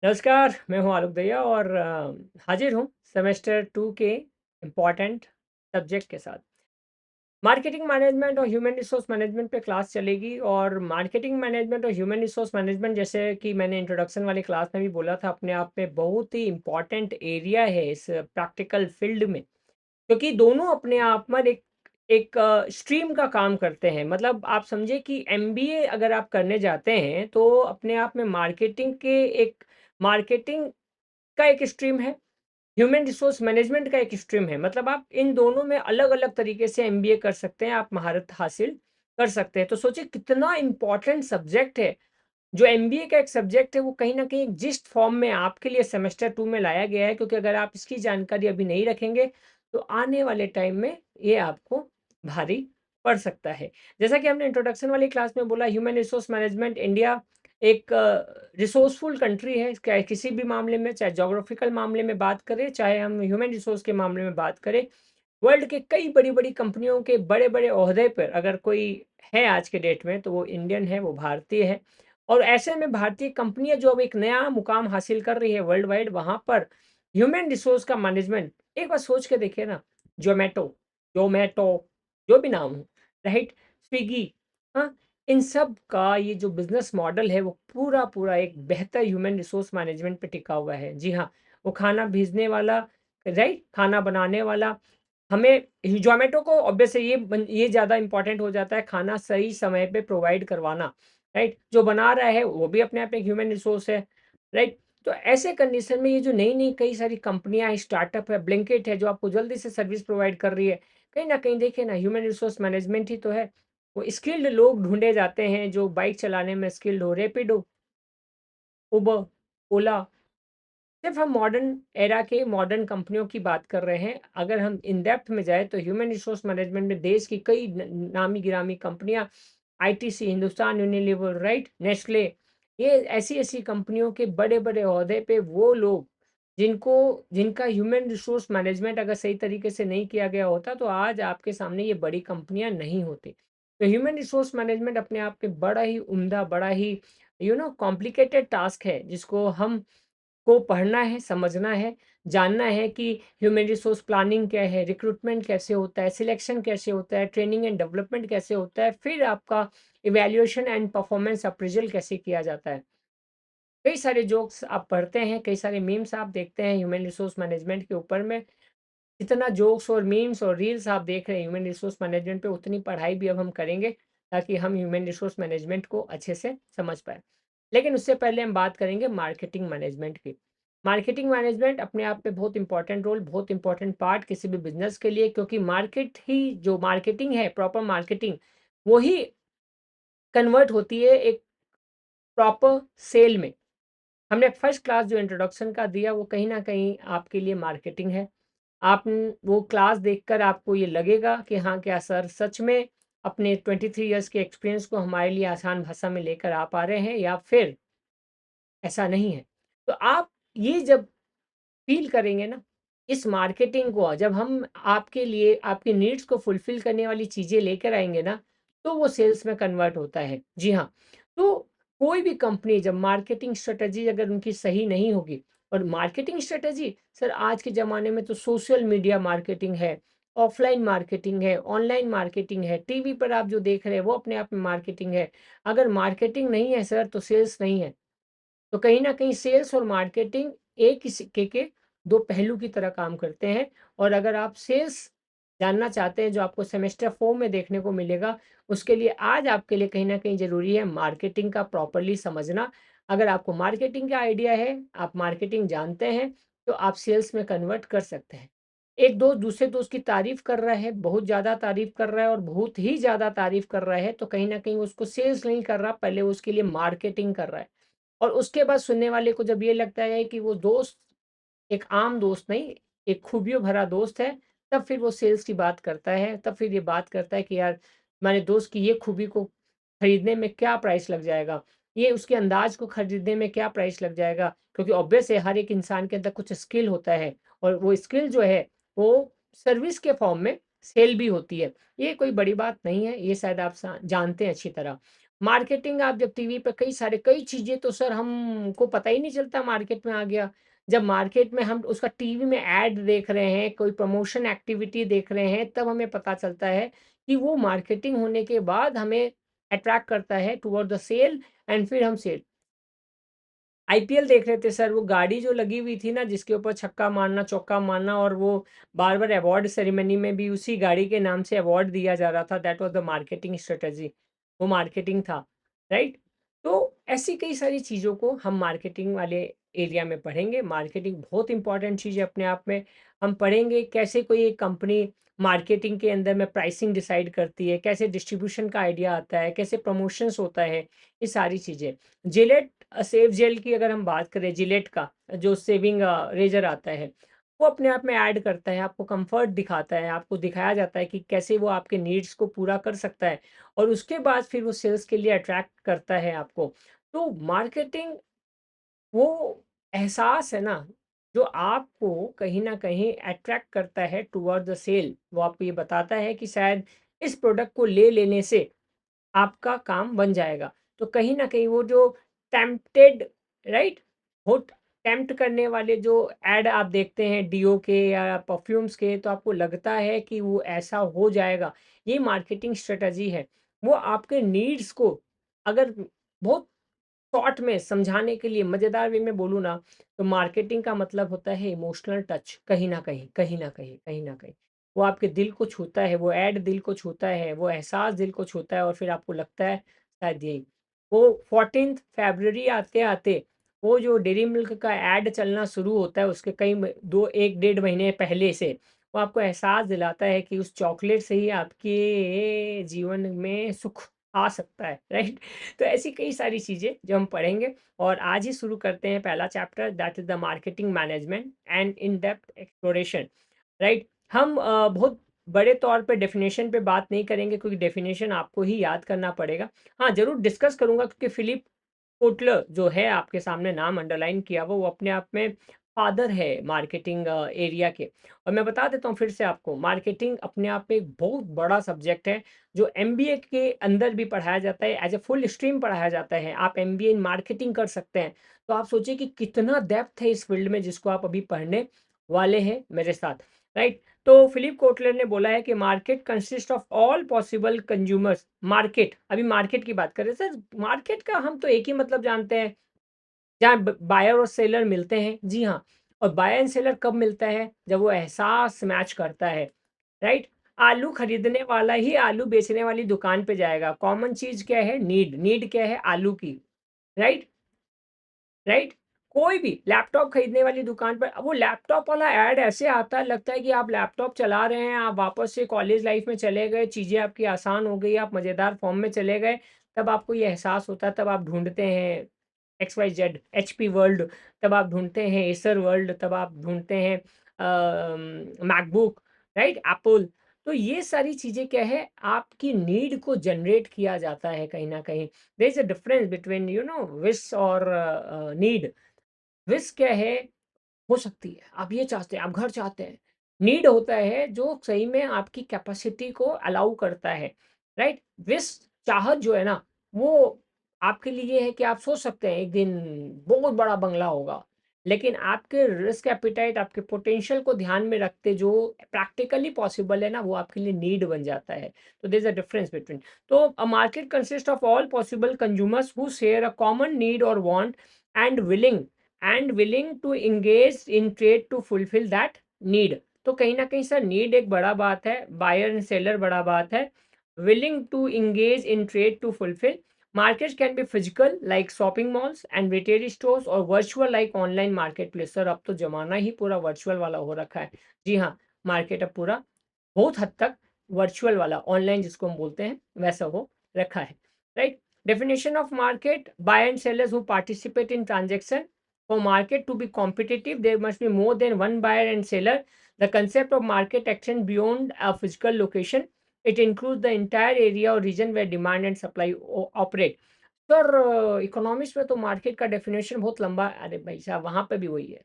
नमस्कार, मैं हूँ आलोक दहिया और हाजिर हूँ सेमेस्टर 2 के इम्पोर्टेंट सब्जेक्ट के साथ। मार्केटिंग मैनेजमेंट और ह्यूमन रिसोर्स मैनेजमेंट पे क्लास चलेगी और मार्केटिंग मैनेजमेंट और ह्यूमन रिसोर्स मैनेजमेंट जैसे कि मैंने इंट्रोडक्शन वाली क्लास में भी बोला था, अपने आप में बहुत ही इम्पोर्टेंट एरिया है इस प्रैक्टिकल फील्ड में। क्योंकि दोनों अपने आप में एक एक स्ट्रीम का काम करते हैं। मतलब आप समझिए कि एमबीए अगर आप करने जाते हैं, तो अपने आप में मार्केटिंग का एक स्ट्रीम है, ह्यूमन रिसोर्स मैनेजमेंट का एक स्ट्रीम है। मतलब आप इन दोनों में अलग-अलग तरीके से एमबीए कर सकते हैं, आप महारत हासिल कर सकते हैं। तो सोचिए कितना इम्पोर्टेंट सब्जेक्ट है। जो एमबीए का एक सब्जेक्ट है, वो कहीं न कहीं एक जिस्ट फॉर्म में आपके लिए सेमेस्टर 2 में लाया गया है, क्योंकि अगर आप इसकी जानकारी अभी नहीं रखेंगे, तो आने वाले टाइम में ये आपको भारी पड़ सकता है। जैसा कि हमने इंट्रोडक्शन वाली क्लास में बोला, ह्यूमन रिसोर्स मैनेजमेंट इंडिया एक रिसोर्सफुल कंट्री है, चाहे किसी भी मामले में, चाहे ज्योग्राफिकल मामले में बात करें, चाहे हम ह्यूमन रिसोर्स के मामले में बात करें। वर्ल्ड के कई बड़ी-बड़ी कंपनियों के बड़े-बड़े ओहदे पर अगर कोई है आज के डेट में, तो वो इंडियन है, वो भारतीय है। और ऐसे में भारतीय कंपनियाँ जो अब एक नया मुकाम हासिल कर रही है वर्ल्ड वाइड, वहाँ पर ह्यूमन रिसोर्स का मैनेजमेंट, एक बार सोच के देखिए ना, ज़ोमैटो ज़ोमैटो जो भी नाम हो, राइट? स्विगी, हाँ? इन सब का ये जो बिज़नेस मॉडल है, वो पूरा-पूरा एक बेहतर ह्यूमन रिसोर्स मैनेजमेंट पे टिका हुआ है। जी हाँ, वो खाना भेजने वाला, राइट? खाना बनाने वाला, हमें ज़ोमैटो को ऑब्वियस है, ये ज़्यादा इम्पोर्टेंट हो जाता है, खाना सही समय पे प्रोवाइड करवाना, राइट? जो बना रहा है वो भी अपने आप में एक ह्यूमन रिसोर्स है, राइट? तो ऐसे कंडीशन में ये जो नई-नई कई सारी कंपनियाँ हैं, स्टार्टअप है, ब्लिंकिट है जो आपको जल्दी से सर्विस प्रोवाइड कर रही है। कहीं न कहीं देखिए ना, ह्यूमन रिसोर्स मैनेजमेंट ही तो है। वो स्किल्ड लोग ढूँढे जाते हैं जो बाइक चलाने में स्किल्ड हो, रैपिडो, उबर, ओला, सिर्फ हम मॉडर्न एरा के मॉडर्न कंपनियों की बात कर रहे हैं। अगर हम इन डेप्थ में जाएँ, तो ह्यूमन रिसोर्स मैनेजमेंट में देश की कई नामी-गिरामी कंपनियाँ, ITC, Hindustan Unilever, right? Nestle, ये ऐसी-ऐसी कंपनियों के बड़े-बड़े ओहदे पे वो लोग जिनको जिनका ह्यूमन रिसोर्स मैनेजमेंट अगर सही तरीके से नहीं किया गया होता, तो आज आपके सामने ये बड़ी कंपनियाँ नहीं होती। तो ह्यूमन रिसोर्स मैनेजमेंट अपने आप में बड़ा ही उम्दा, बड़ा ही कॉम्प्लिकेटेड टास्क है, जिसको हम को पढ़ना है, समझना है, जानना है कि ह्यूमन रिसोर्स प्लानिंग क्या है, रिक्रूटमेंट कैसे होता है, सिलेक्शन कैसे होता है, ट्रेनिंग एंड डेवलपमेंट कैसे होता है, फिर आपका इवैल्यूएशन एंड परफॉर्मेंस अप्रेज़ल कैसे किया जाता है। कई सारे जोक्स आप पढ़ते हैं, कई सारे मीम्स आप देखते हैं ह्यूमन रिसोर्स मैनेजमेंट के ऊपर में। जितना जोक्स और मीम्स और रील्स आप देख रहे हैं ह्यूमन रिसोर्स मैनेजमेंट पे, उतनी पढ़ाई भी अब हम करेंगे, ताकि हम ह्यूमन रिसोर्स मैनेजमेंट को अच्छे से समझ पाएँ। लेकिन उससे पहले हम बात करेंगे मार्केटिंग मैनेजमेंट की। मार्केटिंग मैनेजमेंट अपने आप में बहुत इम्पोर्टेंट रोल, बहुत इम्पोर्टेंट पार्ट किसी भी बिज़नेस के लिए, क्योंकि मार्केट ही जो मार्केटिंग है, प्रॉपर मार्केटिंग, वो ही कन्वर्ट होती है एक प्रॉपर सेल में। हमने फर्स्ट क्लास जो इंट्रोडक्शन का दिया, वो कहीं न कहीं आपके लिए मार्केटिंग है। वो क्लास देखकर आपको ये लगेगा कि हाँ, क्या सर सच में अपने 23 इयर्स के एक्सपीरियंस को हमारे लिए आसान भाषा में लेकर आ पा रहे हैं, या फिर ऐसा नहीं है। तो आप ये जब फ़ील करेंगे ना, इस मार्केटिंग को जब हम आपके लिए आपकी नीड्स को फुलफ़िल करने वाली चीज़ें लेकर आएँगे ना, तो वो सेल्स में कन्वर्ट होता है। जी हाँ, तो कोई भी कंपनी जब मार्केटिंग स्ट्रैटेजी अगर उनकी सही नहीं होगी, और मार्केटिंग स्ट्रैटेजी सर आज के ज़माने में तो सोशल मीडिया मार्केटिंग है, ऑफ़लाइन मार्केटिंग है, ऑनलाइन मार्केटिंग है, टीवी पर आप जो देख रहे हैं वो अपने आप में मार्केटिंग है। अगर मार्केटिंग नहीं है सर, तो सेल्स नहीं है। तो कहीं न कहीं सेल्स और मार्केटिंग एक ही सिक्के के 2 पहलू की तरह काम करते हैं। और अगर आप सेल्स जानना चाहते हैं, जो आपको सेमेस्टर 4 में देखने को मिलेगा, उसके लिए आज आपके लिए कहीं न कहीं ज़रूरी है मार्केटिंग का प्रॉपर्ली समझना। अगर आपको मार्केटिंग का आइडिया है, आप मार्केटिंग जानते हैं, तो आप सेल्स में कन्वर्ट कर सकते हैं। एक दोस्त दूसरे दोस्त की तारीफ़ कर रहा है, बहुत ज़्यादा तारीफ़ कर रहा है और बहुत ही ज़्यादा तारीफ़ कर रहा है, तो कहीं न कहीं उसको सेल्स नहीं कर रहा, पहले वो उसके लिए मार्केटिंग कर रहा है। और उसके बाद सुनने वाले को जब ये लगता है कि वो दोस्त एक आम दोस्त नहीं, एक खूबियों भरा दोस्त है, तब फिर वो सेल्स की बात करता है, तब फिर ये बात करता है कि यार, मेरे दोस्त की ये खूबी को खरीदने में क्या प्राइस लग जाएगा? ये उसके अंदाज़ को खरीदने में क्या प्राइस लग जाएगा? क्योंकि ऑब्वियस है, हर एक इंसान के अंदर कुछ स्किल होता है, और वो स्किल जो है, वो सर्विस के फॉर्म में सेल भी होती है। ये कोई बड़ी बात नहीं है, ये शायद आप जानते हैं अच्छी तरह। मार्केटिंग आप जब टीवी पे कई चीज़ें तो सर हमको पता ही नहीं चलता मार्केट में आ गया। जब मार्केट में हम उसका टीवी में ऐड देख रहे हैं, कोई प्रमोशन एक्टिविटी देख रहे हैं, तब हमें पता चलता है कि वो मार्केटिंग होने के बाद हमें अट्रैक्ट करता है टुवर्ड द सेल एंड फिर हम सेल आईपीएल देख रहे थे सर, वो गाड़ी जो लगी हुई थी ना जिसके ऊपर छक्का मारना, चौका मारना और वो बार-बार अवार्ड सेरेमनी में भी उसी गाड़ी के नाम से अवार्ड दिया जा रहा था, that was the marketing strategy, वो मार्केटिंग था, राइट? तो ऐसी कई सारी चीज़ों को हम मार्केटिंग वाले एरिया में पढ़ेंगे, मार्केटिंग बहुत इंपॉर्टेंट चीज़ है अपने आप में। हम पढ़ेंगे कैसे कोई एक कंपनी मार्केटिंग के अंदर में प्राइसिंग डिसाइड करती है, कैसे डिस्ट्रीब्यूशन का आइडिया आता है, कैसे प्रमोशंस होता है, ये सारी चीज़ें। जिलेट सेव जेल की अगर हम बात करें जिलेट का जो सेविंग रेज़र आता है, वो अपने आप में ऐड करता है, आपको कम्फ़र्ट दिखाता है, आपको दिखाया जाता है कि कैसे वो आपके नीड्स को पूरा कर सकता है और उसके बाद फिर वो सेल्स के लिए अट्रैक्ट करता है आपको। तो मार्केटिंग वो एहसास है ना, जो आपको कहीं न कहीं अट्रैक्ट करता है टुवर्ड द सेल। वो आपको ये बताता है कि शायद इस प्रोडक्ट को ले लेने से आपका काम बन जाएगा। तो कहीं न कहीं वो जो टेम्प्टेड राइट? वो टेम्प्ट करने वाले जो ऐड आप देखते हैं डीओ के या परफ्यूम्स के तो आपको लगता है कि वो ऐसा हो जाएगा। ये मार्केटिंग स्ट्रैटेजी है। वो आपके नीड्स को अगर बहुत शॉर्ट में समझाने के लिए मज़ेदार वे में बोलूँ ना, तो मार्केटिंग का मतलब होता है इमोशनल टच कहीं न कहीं, कहीं न कहीं, कहीं न कहीं। वो आपके दिल को छूता है, वो ऐड दिल को छूता है, वो एहसास दिल को छूता है और फिर आपको लगता है शायद यही। वो 14th फ़रवरी आते-आते वो जो डेयरी मिल्क का ऐड चलना शुरू होता है उसके कई म 2 1 डेढ़ महीने पहले से, वो आपको एहसास दिलाता है कि उस चॉकलेट से ही आपके जीवन में सुख आ सकता है, राइट? तो ऐसी कई सारी चीज़ें जो हम पढ़ेंगे और आज ही शुरू करते हैं पहला chapter that is the marketing management and in depth exploration right. हम बहुत बड़े तौर पे डेफिनेशन पे बात नहीं करेंगे क्योंकि डेफिनेशन आपको ही याद करना पड़ेगा। हाँ, ज़रूर डिस्कस करूँगा क्योंकि फिलिप कोटलर जो है आपके सामने नाम अंडरलाइन किया हुआ वो अपने आप में फादर है मार्केटिंग एरिया के। और मैं बता देता हूँ फिर से आपको मार्केटिंग अपने आप में एक बहुत बड़ा सब्जेक्ट है जो एमबीए के अंदर भी पढ़ाया जाता है एज ए फुल स्ट्रीम पढ़ाया जाता है। आप एमबीए इन मार्केटिंग कर सकते हैं। तो आप सोचिए कि कितना डेप्थ है इस फील्ड में जिसको आप अभी पढ़ने वाले हैं मेरे साथ, राइट? तो फिलिप कोटलर ने बोला है कि market consist of all possible consumers. Market अभी मार्केट की बात करें सर, मार्केट का हम तो एक ही मतलब जानते हैं जहाँ बायर और सेलर मिलते हैं, जी हाँ। और बायर एंड सेलर कब मिलता है जब वो एहसास मैच करता है, राइट? आलू खरीदने वाला ही आलू बेचने वाली दुकान पे जाएगा। कॉमन चीज क्या है? नीड। नीड क्या है? आलू की, राइट? राइट? कोई भी लैपटॉप खरीदने वाली दुकान पर अब वो लैपटॉप वाला ऐड ऐसे आता है लगता है कि आप लैपटॉप चला रहे हैं, आप वापस से कॉलेज लाइफ में चले गए, चीज़ें आपकी आसान हो गई, आप मज़ेदार फ़ॉर्म में चले गए, तब आपको ये एहसास होता है, तब आप ढूँढते हैं X Y Z, HP world, तब आप ढूँढते हैं एसर वर्ल्ड, तब आप ढूँढते हैं मैकबुक, राइट? एप्पल। तो ये सारी चीज़ें क्या है, आपकी नीड को जनरेट किया जाता है कहीं न कहीं। There is a difference between wish और नीड। विश क्या है? हो सकती है, आप ये चाहते हैं, आप घर चाहते हैं। नीड होता है जो सही में आपकी कैपेसिटी को अलाउ करता है, राइट? विश चाहत जो है ना, वो आपके लिए है कि आप सोच सकते हैं एक दिन बहुत बड़ा बंगला होगा। लेकिन आपके रिस्क एपेटाइट, आपके पोटेंशियल को ध्यान में रखते जो प्रैक्टिकली पॉसिबल है ना, वो आपके लिए नीड बन जाता है। तो there is a difference between. तो a market consist of all possible consumers who share a common need or want and willing to engage in trade to fulfil that need. तो कहीं न कहीं सर नीड एक बड़ा बात है, buyer and seller बड़ा बात है, willing to engage in trade to fulfil. Markets can be physical like shopping malls and retail stores or virtual like online market place. Sir अब तो ज़माना ही पूरा वर्चुअल वाला हो रखा है। जी हाँ, मार्केट अब पूरा बहुत हद तक वर्चुअल वाला ऑनलाइन जिसको हम बोलते हैं वैसा हो रखा है, right? Definition of market: buy and sellers who participate in transaction. For market to be competitive, there must be more than one buyer and seller. The concept of market extends beyond a physical location. It includes the entire area or region where demand and supply operate. Sir economics में तो market का definition बहुत लंबा है। अरे भाई साहब वहाँ पे भी वही है।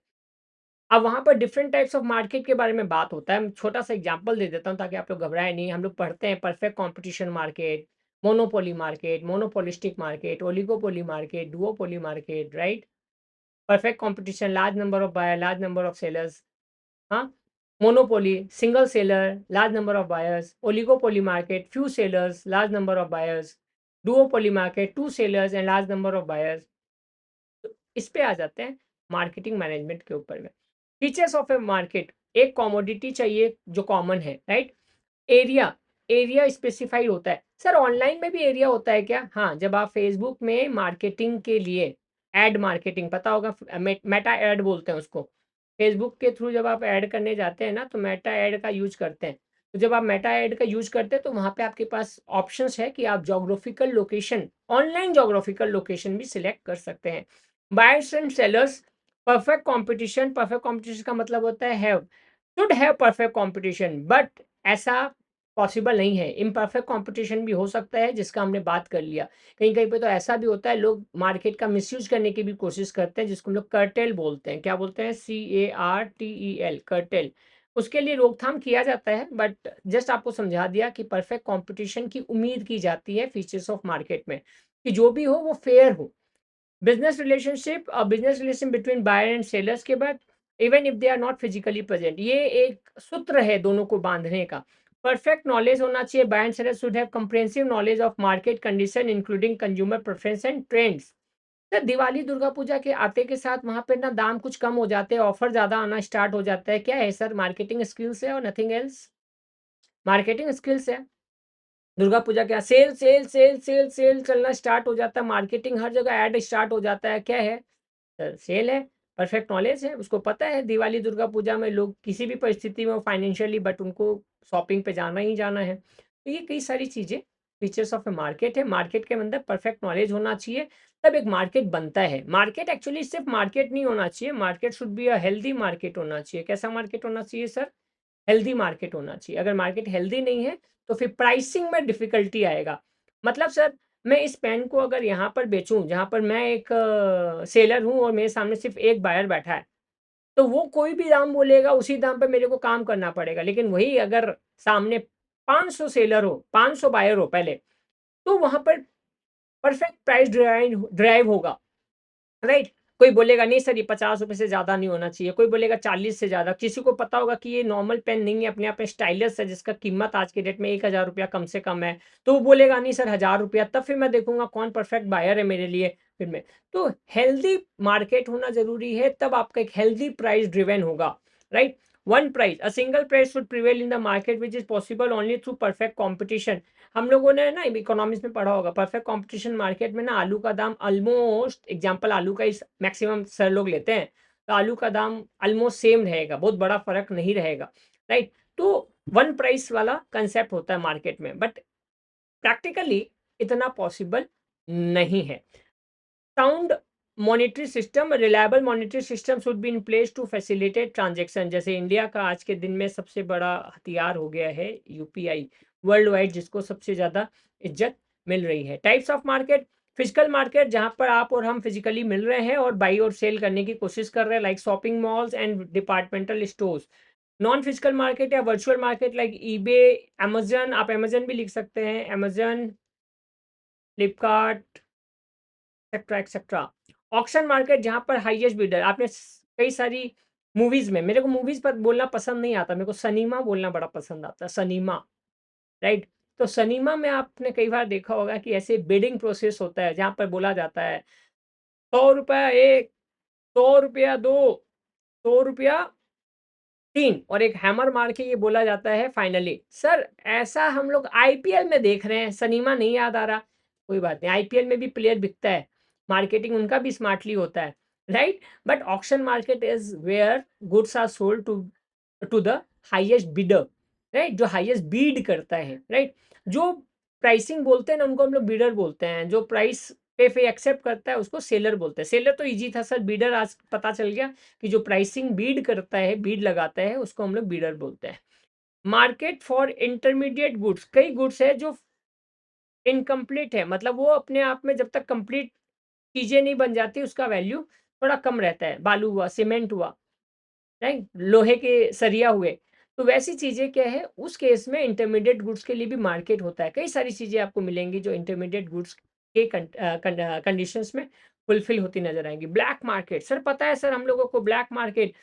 अब वहाँ पर डिफरेंट टाइप्स ऑफ मार्केट के बारे में बात होता है। मैं छोटा सा एग्जांपल दे देता हूँ ताकि आप लोग घबराएँ नहीं। हम लोग पढ़ते हैं perfect competition market, monopoly market, monopolistic market, oligopoly market, duopoly market, right? Perfect competition, large number of buyer, large number of sellers, हाँ? Monopoly, single seller, large number of buyers, oligopoly market, few sellers, large number of buyers, duopoly market, two sellers and large number of buyers. तो इस पे आ जाते हैं marketing management के ऊपर में। Features of A market, एक कमोडिटी चाहिए जो कॉमन है, राइट? एरिया, एरिया स्पेसिफाइड होता है। सर ऑनलाइन में भी एरिया होता है क्या? हाँ, जब आप फेसबुक में मार्केटिंग के लिए एड मार्केटिंग पता होगा, मेटा एड बोलते हैं उसको। फेसबुक के थ्रू जब आप ऐड करने जाते हैं ना तो मेटा ऐड का यूज करते हैं। तो जब आप मेटा ऐड का यूज करते हैं तो वहाँ पे आपके पास ऑप्शंस है कि आप geographical location, online geographical location भी सिलेक्ट कर सकते हैं। Buyers and sellers, perfect competition, perfect competition का मतलब होता है have, should have perfect competition, but ऐसा पॉसिबल नहीं है। इम्परफेक्ट कंपटीशन भी हो सकता है जिसका हमने बात कर लिया। कहीं-कहीं पे तो ऐसा भी होता है, लोग मार्केट का मिसयूज़ करने की भी कोशिश करते हैं जिसको हम लोग कर्टेल बोलते हैं। क्या बोलते हैं? CARTEL, cartel. उसके लिए रोकथाम किया जाता है, बट जस्ट आपको समझा दिया कि परफेक्ट कंपटीशन की उम्मीद की जाती है फीचर्स ऑफ मार्केट में, कि जो भी हो वो फेयर हो। Business relation between buyer and sellers के बाद, even if they are not physically present, ये एक सूत्र है दोनों को बांधने का। परफेक्ट नॉलेज होना चाहिए, buyer and seller should have comprehensive knowledge of market condition including consumer preference and trends. Sir Diwali Durga Puja के आते के साथ वहां पे ना दाम कुछ कम हो जाते हैं, ऑफर ज्यादा आना स्टार्ट हो जाता है, क्या है सर? मार्केटिंग स्किल्स है और नथिंग एल्स। मार्केटिंग स्किल्स है। दुर्गा पूजा क्या, sale sale sale sale sale चलना स्टार्ट हो जाता है, मार्केटिंग हर जगह ऐड स्टार्ट हो जाता है, क्या है? सेल है। परफेक्ट नॉलेज है, उसको पता है दिवाली दुर्गा पूजा में लोग किसी भी परिस्थिति में फाइनेंशियली, बट उनको शॉपिंग पे जाना ही जाना है। तो ये कई सारी चीज़ें फीचर्स ऑफ ए मार्केट है। मार्केट के अंदर परफेक्ट नॉलेज होना चाहिए, तब एक मार्केट बनता है। मार्केट एक्चुअली सिर्फ मार्केट नहीं होना चाहिए, market should be a healthy market होना चाहिए। कैसा मार्केट होना चाहिए सर? हेल्दी मार्केट होना चाहिए। अगर मार्केट हेल्दी नहीं है तो फिर प्राइसिंग में डिफिकल्टी आएगा। मतलब सर मैं इस पेन को अगर यहाँ पर बेचूं जहाँ पर मैं एक सेलर हूँ और मेरे सामने सिर्फ एक बायर बैठा है, तो वो कोई भी दाम बोलेगा उसी दाम पे मेरे को काम करना पड़ेगा। लेकिन वही अगर सामने 500 सेलर हो, 500 बायर हो पहले, तो वहां पर परफेक्ट प्राइस ड्राइव होगा, राइट? कोई बोलेगा नहीं सर ये 50 रुपए से ज़्यादा नहीं होना चाहिए, कोई बोलेगा 40 से ज़्यादा, किसी को पता होगा कि ये नॉर्मल पेन नहीं है, अपने आप में स्टाइलस है जिसका कीमत आज के डेट में 1000 रुपया कम से कम है, तो वो बोलेगा नहीं सर 1000 रुपया, तब फिर मैं देखूंगा कौन परफेक्ट बायर है मेरे लिए। फिर मैं, तो हेल्दी मार्केट होना जरूरी है, तब आपका एक हेल्दी प्राइस ड्रिवेन होगा, right? One price, a single price should prevail in the market which is possible only through perfect competition. हम लोगों ने ना इकोनॉमिक्स में पढ़ा होगा, परफेक्ट कंपटीशन मार्केट में ना आलू का दाम ऑलमोस्ट, एग्जांपल आलू का इस मैक्सिमम सर लोग लेते हैं, तो आलू का दाम ऑलमोस्ट सेम रहेगा, बहुत बड़ा फर्क नहीं रहेगा, राइट? तो वन प्राइस वाला कंसेप्ट होता है मार्केट में, बट प्रैक्टिकली इतना पॉसिबल नहीं है। Sound monetary system, reliable monetary system should be in place to facilitate transaction. जैसे इंडिया का आज के दिन में सबसे बड़ा हथियार हो गया है यूपीआई, वर्ल्ड वाइड जिसको सबसे ज़्यादा इज्जत मिल रही है। Types of market, physical market जहाँ पर आप और हम फिजिकली मिल रहे हैं और बाई और सेल करने की कोशिश कर रहे हैं, like shopping malls and departmental stores. Non physical market या virtual market like eBay, Amazon, आप अमेजन भी लिख सकते हैं, Amazon, Flipkart, etcetera etcetera. Auction market जहाँ पर हाईएस्ट बिडर, आपने कई सारी मूवीज में, मेरे को मूवीज पर बोलना पसंद नहीं आता, मेरे को सनीमा बोलना बड़ा पसंद आता है, सनीमा, राइट? तो सनीमा में आपने कई बार देखा होगा कि ऐसे बिडिंग प्रोसेस होता है जहाँ पर बोला जाता है 100 रुपया एक, 100 रुपया दो, 100 रुपया तीन, और एक हैमर मार के ये बोला जाता है फाइनली। सर ऐसा हम लोग आईपीएल में देख रहे हैं, सनीमा नहीं याद आ रहा, कोई बात नहीं, आईपीएल में भी प्लेयर बिकता है, मार्केटिंग उनका भी स्मार्टली होता है, right? But auction market is where goods are sold to to the highest bidder, right? जो हाईएस्ट बीड करता है, राइट? जो प्राइसिंग बोलते हैं ना उनको हम लोग बीडर बोलते हैं, जो प्राइस पे एक्सेप्ट करता है उसको सेलर बोलते हैं। सेलर तो इजी था सर, बीडर आज पता चल गया कि जो प्राइसिंग बीड करता है, बीड लगाता है, उसको हम लोग बीडर बोलते हैं। मार्केट फॉर इंटरमीडिएट गुड्स, कई गुड्स है जो इनकम्प्लीट है, मतलब वो अपने आप में जब तक कंप्लीट चीजें नहीं बन जाती उसका वैल्यू थोड़ा कम रहता है, बालू हुआ, सीमेंट हुआ, राइट, लोहे के सरिया हुए, तो वैसी चीज़ें क्या है, उस केस में इंटरमीडिएट गुड्स के लिए भी मार्केट होता है। कई सारी चीज़ें आपको मिलेंगी जो इंटरमीडिएट गुड्स के कंडीशंस में फुलफिल होती नज़र आएँगी। ब्लैक मार्केट, सर पता है सर हम लोगों को ब्लैक मार्केट,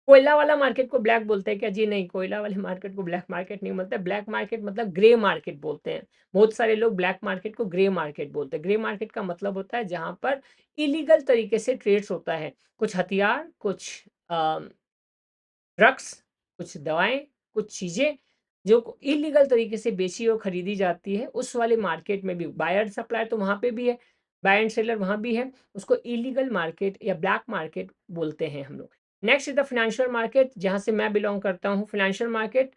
कोयला वाला मार्केट को ब्लैक बोलते हैं क्या? जी नहीं, कोयला वाले मार्केट को ब्लैक मार्केट नहीं बोलते। ब्लैक मार्केट मतलब ग्रे मार्केट बोलते हैं। बहुत सारे लोग ब्लैक मार्केट को ग्रे मार्केट बोलते हैं। ग्रे मार्केट का मतलब होता है जहाँ पर इलीगल तरीके से ट्रेड्स होता है। कुछ हथियार, कुछ अ ड्रग्स, कुछ दवाएँ, कुछ चीज़ें जो इल्लीगल तरीके से बेची और खरीदी जाती है, उस वाले मार्केट में भी बायर सप्लायर तो वहाँ पे भी है, बाय एंड सेलर वहाँ भी है, उसको इल्लीगल मार्केट या ब्लैक मार्केट बोलते हैं हम लोग। Next is the financial market, जहाँ से मैं बिलॉन्ग करता हूँ। Financial market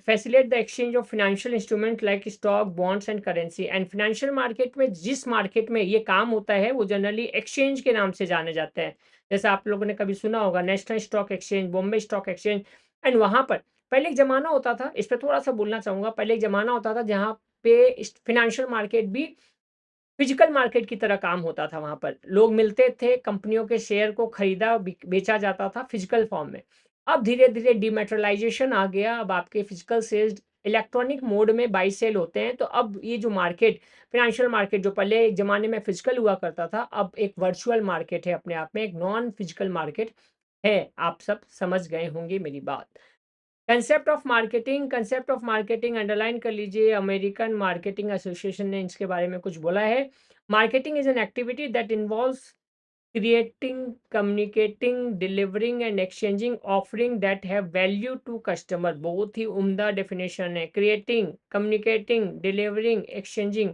facilitate the exchange of financial instrument like stock, bonds and currency. And financial market में जिस मार्केट में ये काम होता है, वो जनरली एक्सचेंज के नाम से जाने जाते हैं। जैसे आप लोगों ने कभी सुना होगा national stock exchange, Bombay stock exchange. And वहाँ पर पहले एक ज़माना होता था, इस पे थोड़ा-सा बोलना चाहूँगा। पहले एक ज़माना होता था जहाँ पे इस फाइनेंशियल मार्केट भी फिजिकल मार्केट की तरह काम होता था वहाँ पर। लोग मिलते थे, कंपनियों के शेयर को खरीदा बेचा जाता था फिजिकल फॉर्म में। अब धीरे-धीरे डिमैटेरियलाइज़ेशन आ गया, अब आपके फिजिकल शेयर्स इलेक्ट्रॉनिक मोड में बाय सेल होते हैं। तो अब ये जो मार्केट, फाइनेंशियल मार्केट जो पहले एक ज़माने में फिजिकल हुआ करता था, अब एक वर्चुअल मार्केट है अपने आप में, एक नॉन फिजिकल मार्केट है। आप सब समझ गए होंगे मेरी बात। कंसेप्ट ऑफ मार्केटिंग अंडरलाइन कर लीजिए, अमेरिकन मार्केटिंग एसोसिएशन ने इसके बारे में कुछ बोला है। Marketing is an activity that involves creating, communicating, delivering and exchanging offering that have value to customer. बहुत ही उम्दा डेफिनेशन है। Creating, communicating, delivering, exchanging.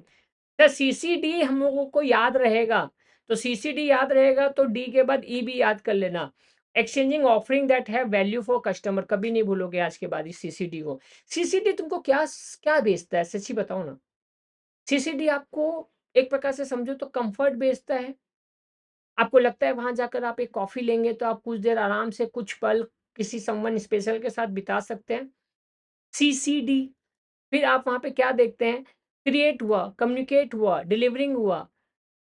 Sir CCD हम लोगों को याद रहेगा, तो सीसीडी याद रहेगा तो डी के बाद ई भी याद कर लेना। Exchanging offering that have value for customer, कभी नहीं भूलोगे आज के बाद इस सीसीडी को। सीसीडी तुमको क्या बेचता है? सच्ची बताओ ना। सीसीडी आपको एक प्रकार से समझो तो कंफर्ट बेचता है। आपको लगता है वहाँ जाकर आप एक कॉफ़ी लेंगे तो आप कुछ देर आराम से कुछ पल किसी समवन स्पेशल के साथ बिता सकते हैं। सीसीडी, फिर आप वहाँ पे क्या देखते हैं? क्रिएट हुआ, कम्युनिकेट हुआ, डिलीवरिंग हुआ।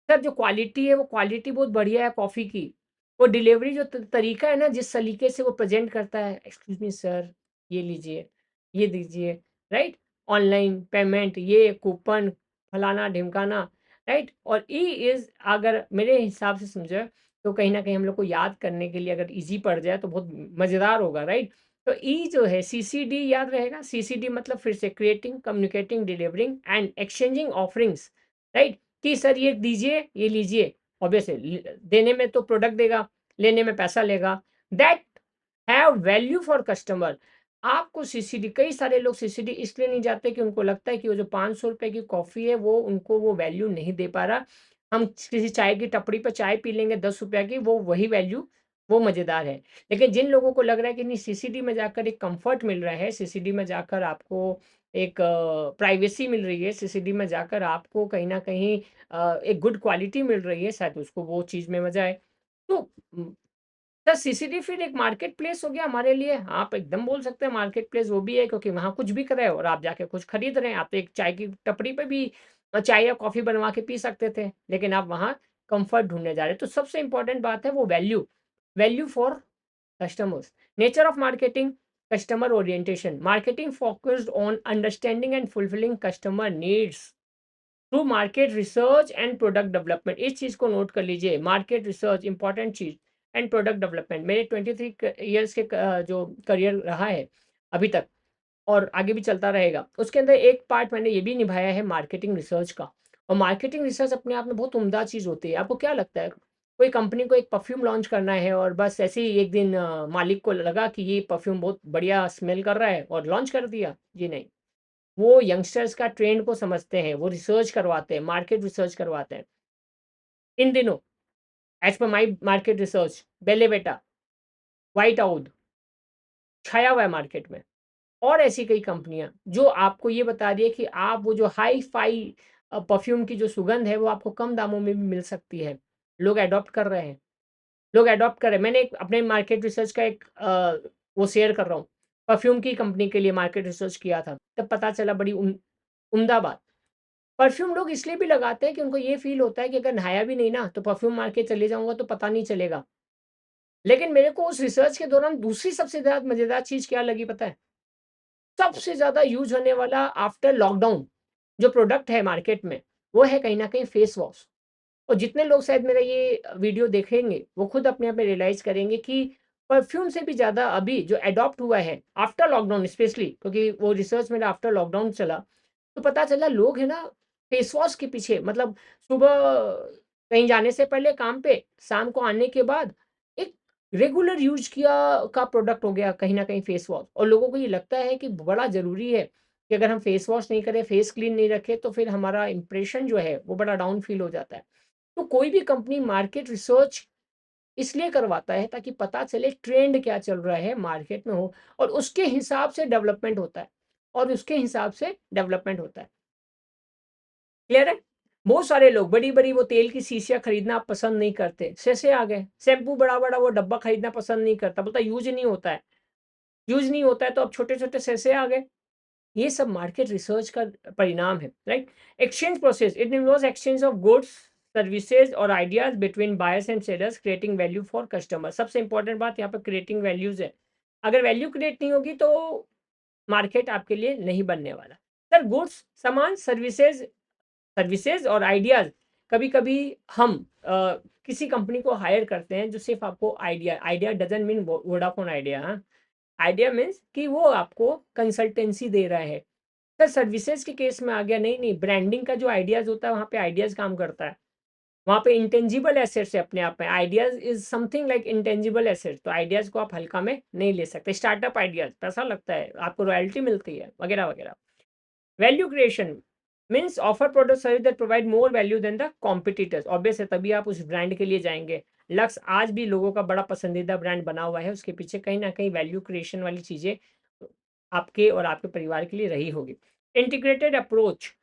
सर जो क्वालिटी है वो क्वालिटी बहुत बढ़िया है कॉफ़ी की। वो डिलीवरी जो तरीका है ना, जिस सलीके से वो प्रेज़ेंट करता है, एक्सक्यूज़ मी सर, ये लीजिए, ये दीजिए, राइट? ऑनलाइन पेमेंट, ये कूपन, फलाना-ढिमकाना, राइट? और ई इज़, अगर मेरे हिसाब से समझे तो कहीं न कहीं हम लोग को याद करने के लिए अगर ईज़ी पड़ जाए तो बहुत मज़ेदार होगा, राइट? तो ई जो है सीसीडी याद रहेगा। सीसीडी मतलब फिर से creating, communicating, delivering and exchanging offerings, right? कि सर ये दीजिए, ये लीजिए। ऑब्वियस है, देने में तो प्रोडक्ट देगा, लेने में पैसा लेगा। That have value for customer. आपको सीसीडी, कई सारे लोग सीसीडी इसलिए नहीं जाते कि उनको लगता है कि वो जो ₹500 की कॉफ़ी है वो उनको वो वैल्यू नहीं दे पा रहा। हम किसी चाय की टपरी पे चाय पी लेंगे ₹10 की, वो वही वैल्यू, वो मज़ेदार है। लेकिन जिन लोगों को लग रहा है कि नहीं सीसीडी में जाकर एक कम्फ़र्ट मिल रहा है, सीसीडी में जाकर आपको एक प्राइवेसी मिल रही है, सीसीडी में जाकर आपको कहीं न कहीं एक गुड क्वालिटी मिल रही है, शायद उसको वो चीज़ में मज़ा आए। तो सर सीसीडी फिर एक मार्केट प्लेस हो गया हमारे लिए। हाँ, आप एकदम बोल सकते हैं मार्केट प्लेस वो भी है, क्योंकि वहाँ कुछ बिक रहा है और आप जाके कुछ खरीद रहे हैं। आप तो एक चाय की टपरी पे भी चाय या कॉफ़ी बनवा के पी सकते थे, लेकिन आप वहाँ कम्फ़र्ट ढूँढने जा रहे हैं। तो सबसे इम्पोर्टेंट बात है वो value, value for customers. Nature of marketing, customer orientation. Marketing focused on understanding and fulfilling customer needs through market research and product development. इस चीज़ को नोट कर लीजिए, market research important cheese and product development. मेरे 23 years के जो career रहा है अभी तक और आगे भी चलता रहेगा, उसके अंदर एक पार्ट मैंने ये भी निभाया है मार्केटिंग रिसर्च का। और मार्केटिंग रिसर्च अपने आप में बहुत उम्दा चीज़ होती है। आपको क्या लगता है, कोई कंपनी को एक परफ्यूम लॉन्च करना है और बस ऐसे ही एक दिन मालिक को लगा कि ये परफ्यूम बहुत बढ़िया स्मेल कर रहा है और लॉन्च कर दिया? जी नहीं। वो यंगस्टर्स का ट्रेंड को समझते हैं, वो रिसर्च करवाते हैं, मार्केट रिसर्च करवाते हैं। इन दिनों as per my market research, बेले बेटा, व्हाइट आउल छाया हुआ है मार्केट में। और ऐसी कई कंपनियाँ जो आपको ये बता रही है कि आप वो जो हाई-फ़ाई परफ्यूम की जो सुगंध है वो आपको कम दामों में भी मिल सकती है। लोग एडॉप्ट कर रहे हैं, लोग एडॉप्ट कर रहे हैं। मैंने एक अपने मार्केट रिसर्च का एक वो शेयर कर रहा हूँ। परफ्यूम की कंपनी के लिए मार्केट रिसर्च किया था, तब पता चला बड़ी उम्दा बात। परफ्यूम लोग इसलिए भी लगाते हैं कि उनको ये फ़ील होता है कि अगर नहाया भी नहीं ना, तो परफ्यूम मार के चले जाऊँगा तो पता नहीं चलेगा। लेकिन मेरे को उस रिसर्च के दौरान दूसरी सबसे ज़्यादा मज़ेदार चीज़ क्या लगी पता है? सबसे ज़्यादा यूज़ होने वाला आफ्टर लॉकडाउन जो प्रोडक्ट है मार्केट में, वो है कहीं न कहीं फेस वॉश। और जितने लोग शायद मेरा ये वीडियो देखेंगे, वो खुद अपने आप में रियलाइज़ करेंगे कि परफ्यूम से भी ज़्यादा अभी जो एडॉप्ट हुआ है आफ्टर लॉकडाउन स्पेशली, क्योंकि वो रिसर्च मेरा आफ्टर लॉकडाउन चला, तो पता चला लोग है ना फेस वॉश के पीछे, मतलब सुबह कहीं जाने से पहले काम पे, शाम को आने के बाद एक रेगुलर यूज़ किया का प्रोडक्ट हो गया कहीं न कहीं फेस वॉश। और लोगों को ये लगता है कि बड़ा ज़रूरी है कि अगर हम फेस वॉश नहीं करें, फेस क्लीन नहीं रखें, तो फिर हमारा इंप्रेशन जो है वो बड़ा डाउन फ़ील हो जाता है। तो कोई भी कंपनी मार्केट रिसर्च इसलिए करवाता है ताकि पता चले ट्रेंड क्या चल रहा है मार्केट में हो, और उसके हिसाब से डेवलपमेंट होता है, और उसके हिसाब से डेवलपमेंट होता है। क्लियर है? बहुत सारे लोग बड़ी-बड़ी वो तेल की शीशियाँ खरीदना पसंद नहीं करते, सेसे आ गए। शैम्पू बड़ा-बड़ा वो डब्बा खरीदना पसंद नहीं करता, बोलता यूज़ ही नहीं होता है। यूज़ नहीं होता है तो अब छोटे-छोटे सेसे आ गए। ये सब मार्केट रिसर्च का परिणाम है, right? Exchange process, it involves exchange of goods, services और ideas between buyers and sellers creating value for customer. सबसे इंपॉर्टेंट बात यहाँ पे क्रिएटिंग वैल्यूज़ है। अगर वैल्यू क्रिएट नहीं होगी तो मार्केट आपके लिए नहीं बनने वाला। सर गुड्स, सामान, सर्विसेज सर्विसेज और आइडियाज़, कभी-कभी हम किसी कंपनी को हायर करते हैं जो सिर्फ़ आपको idea, idea doesn't mean Vodafone idea, हाँ। आइडिया मीन्स कि वो आपको कंसल्टेंसी दे रहा है। सर सर्विसेज के केस में आ गया, नहीं, नहीं, ब्रांडिंग का जो आइडियाज़ होता है वहाँ पे आइडियाज़ काम करता है। वहाँ पे इंटेंजिबल एसेट्स है अपने आप में। Ideas is something like intangible assets, तो आइडियाज़ को आप हल्का में नहीं ले सकते। स्टार्टअप आइडियाज़, पैसा लगता है, आपको रॉयल्टी मिलती है, वगैरह-वगैरह। Value creation means offer product service that provide more value than the competitors. Obvious है, तभी आप उस ब्रांड के लिए जाएँगे। लक्स आज भी लोगों का बड़ा पसंदीदा ब्रांड बना हुआ है, उसके पीछे कहीं न कहीं वैल्यू क्रिएशन वाली चीज़ें आपके और आपके परिवार के लिए रही होगी। Integrated approach,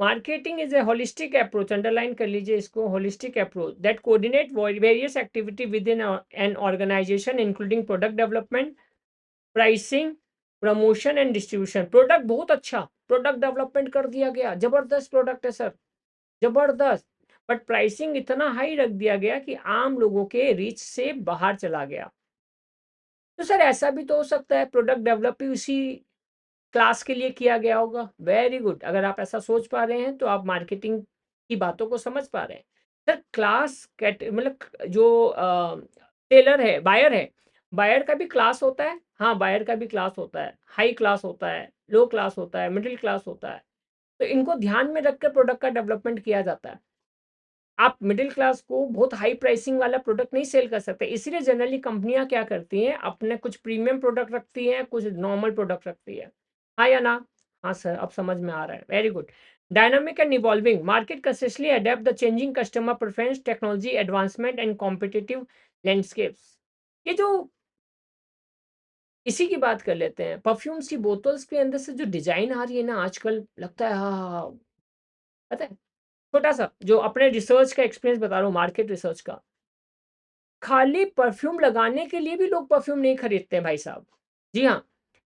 marketing is a holistic approach, underline कर लीजिए इसको, holistic approach that coordinate various activity within an organisation including product development, pricing, promotion and distribution. Product बहुत अच्छा, प्रोडक्ट डेवलपमेंट कर दिया गया, ज़बरदस्त प्रोडक्ट है सर, ज़बरदस्त। बट प्राइसिंग इतना हाई रख दिया गया कि आम लोगों के रीच से बाहर चला गया। तो सर ऐसा भी तो हो सकता है प्रोडक्ट डेवलप ही उसी क्लास के लिए किया गया होगा। वेरी गुड, अगर आप ऐसा सोच पा रहे हैं तो आप मार्केटिंग की बातों को समझ पा रहे हैं। सर क्लास मतलब जो सेलर है, बायर का भी क्लास होता है। हाँ, बायर का भी क्लास होता है, हाई क्लास होता है, लो क्लास होता है, मिडिल क्लास होता है। तो इनको ध्यान में रख के प्रोडक्ट का डेवलपमेंट किया जाता है। आप मिडिल क्लास को बहुत हाई प्राइसिंग वाला प्रोडक्ट नहीं सेल कर सकते। इसीलिए जनरली कंपनियाँ क्या करती हैं, अपने कुछ प्रीमियम प्रोडक्ट रखती हैं, कुछ नॉर्मल प्रोडक्ट रखती है। हाँ या ना? हाँ सर, अब समझ में आ रहा है। Very good. Dynamic and evolving market consistently adopt the changing customer preference, technology advancement and competitive landscapes. ये जो इसी की बात कर लेते हैं। परफ्यूम्स की बोतल्स के अंदर से जो डिज़ाइन आ रही है ना आजकल, लगता है हाँ, हाँ, हाँ। पता है, छोटा-सा जो अपने रिसर्च का एक्सपीरियंस बता रहा हूँ, मार्केट रिसर्च का। खाली परफ्यूम लगाने के लिए भी लोग परफ्यूम नहीं खरीदते हैं भाई साहब। जी हाँ,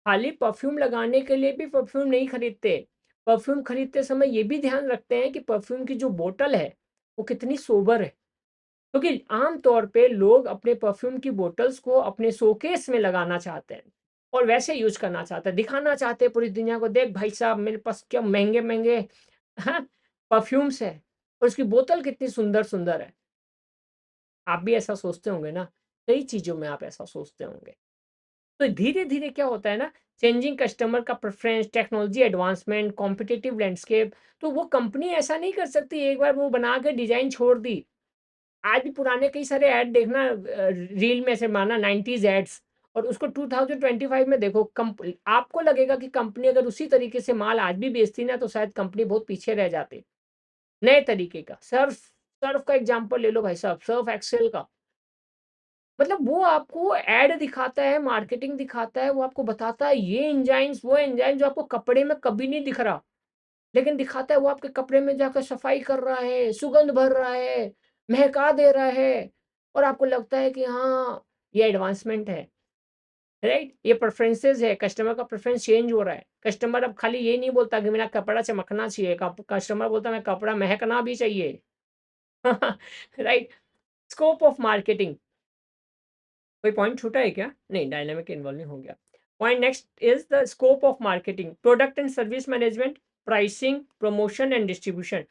खाली परफ्यूम लगाने के लिए भी परफ्यूम नहीं खरीदते। परफ्यूम खरीदते समय ये भी ध्यान रखते हैं कि परफ्यूम की जो बोतल है, वो कितनी सोबर है। क्योंकि आम तौर पे लोग अपने परफ्यूम की बॉटल्स को अपने शोकेस में लगाना चाहते हैं और वैसे यूज़ करना चाहते हैं, दिखाना चाहते हैं पूरी दुनिया को, देख भाई साहब मेरे पास क्या महँगे-महँगे हाँ, परफ्यूम्स है और उसकी बोतल कितनी सुंदर-सुंदर है। आप भी ऐसा सोचते होंगे ना? कई चीज़ों में आप ऐसा सोचते होंगे। तो धीरे-धीरे क्या होता है ना, चेंजिंग कस्टमर का preference, technology advancement, competitive landscape, तो वो कंपनी ऐसा नहीं कर सकती एक बार वो बना के डिज़ाइन छोड़ दी। आज भी पुराने कई सारे ऐड देखना, रील में ऐसे मारना 90s एड्स और उसको 2025 में देखो, आपको लगेगा कि कंपनी अगर उसी तरीके से माल आज भी बेचती ना तो शायद कंपनी बहुत पीछे रह जाती। नए तरीके का सर्फ़ सर्फ़ का एग्ज़ाम्पल ले लो भाई साहब, सर्फ़ एक्सेल का। मतलब वो आपको ऐड दिखाता है, मार्केटिंग दिखाता है, वो आपको बताता है ये एंजाइम्स, वो एंजाइम जो आपको कपड़े में कभी नहीं दिख रहा। लेकिन दिखाता है वो आपके कपड़े में जाकर सफाई कर रहा है, सुगंध भर रहा है, महका दे रहा है और आपको लगता है कि हाँ, ये एडवांसमेंट है, राइट? ये प्रेफ़रेंसेस है, कस्टमर का प्रेफ़रेंस चेंज हो रहा है। कस्टमर अब खाली ये नहीं बोलता कि मेरा कपड़ा चमकना चाहिए, कस्टमर बोलता है मैं कपड़ा महकना भी चाहिए। राइट? स्कोप ऑफ मार्केटिंग, कोई पॉइंट छूटा है क्या? नहीं, डायनामिक इन्वॉल्विंग हो गया। Point next is the scope of marketing, product and service management, pricing, promotion and distribution.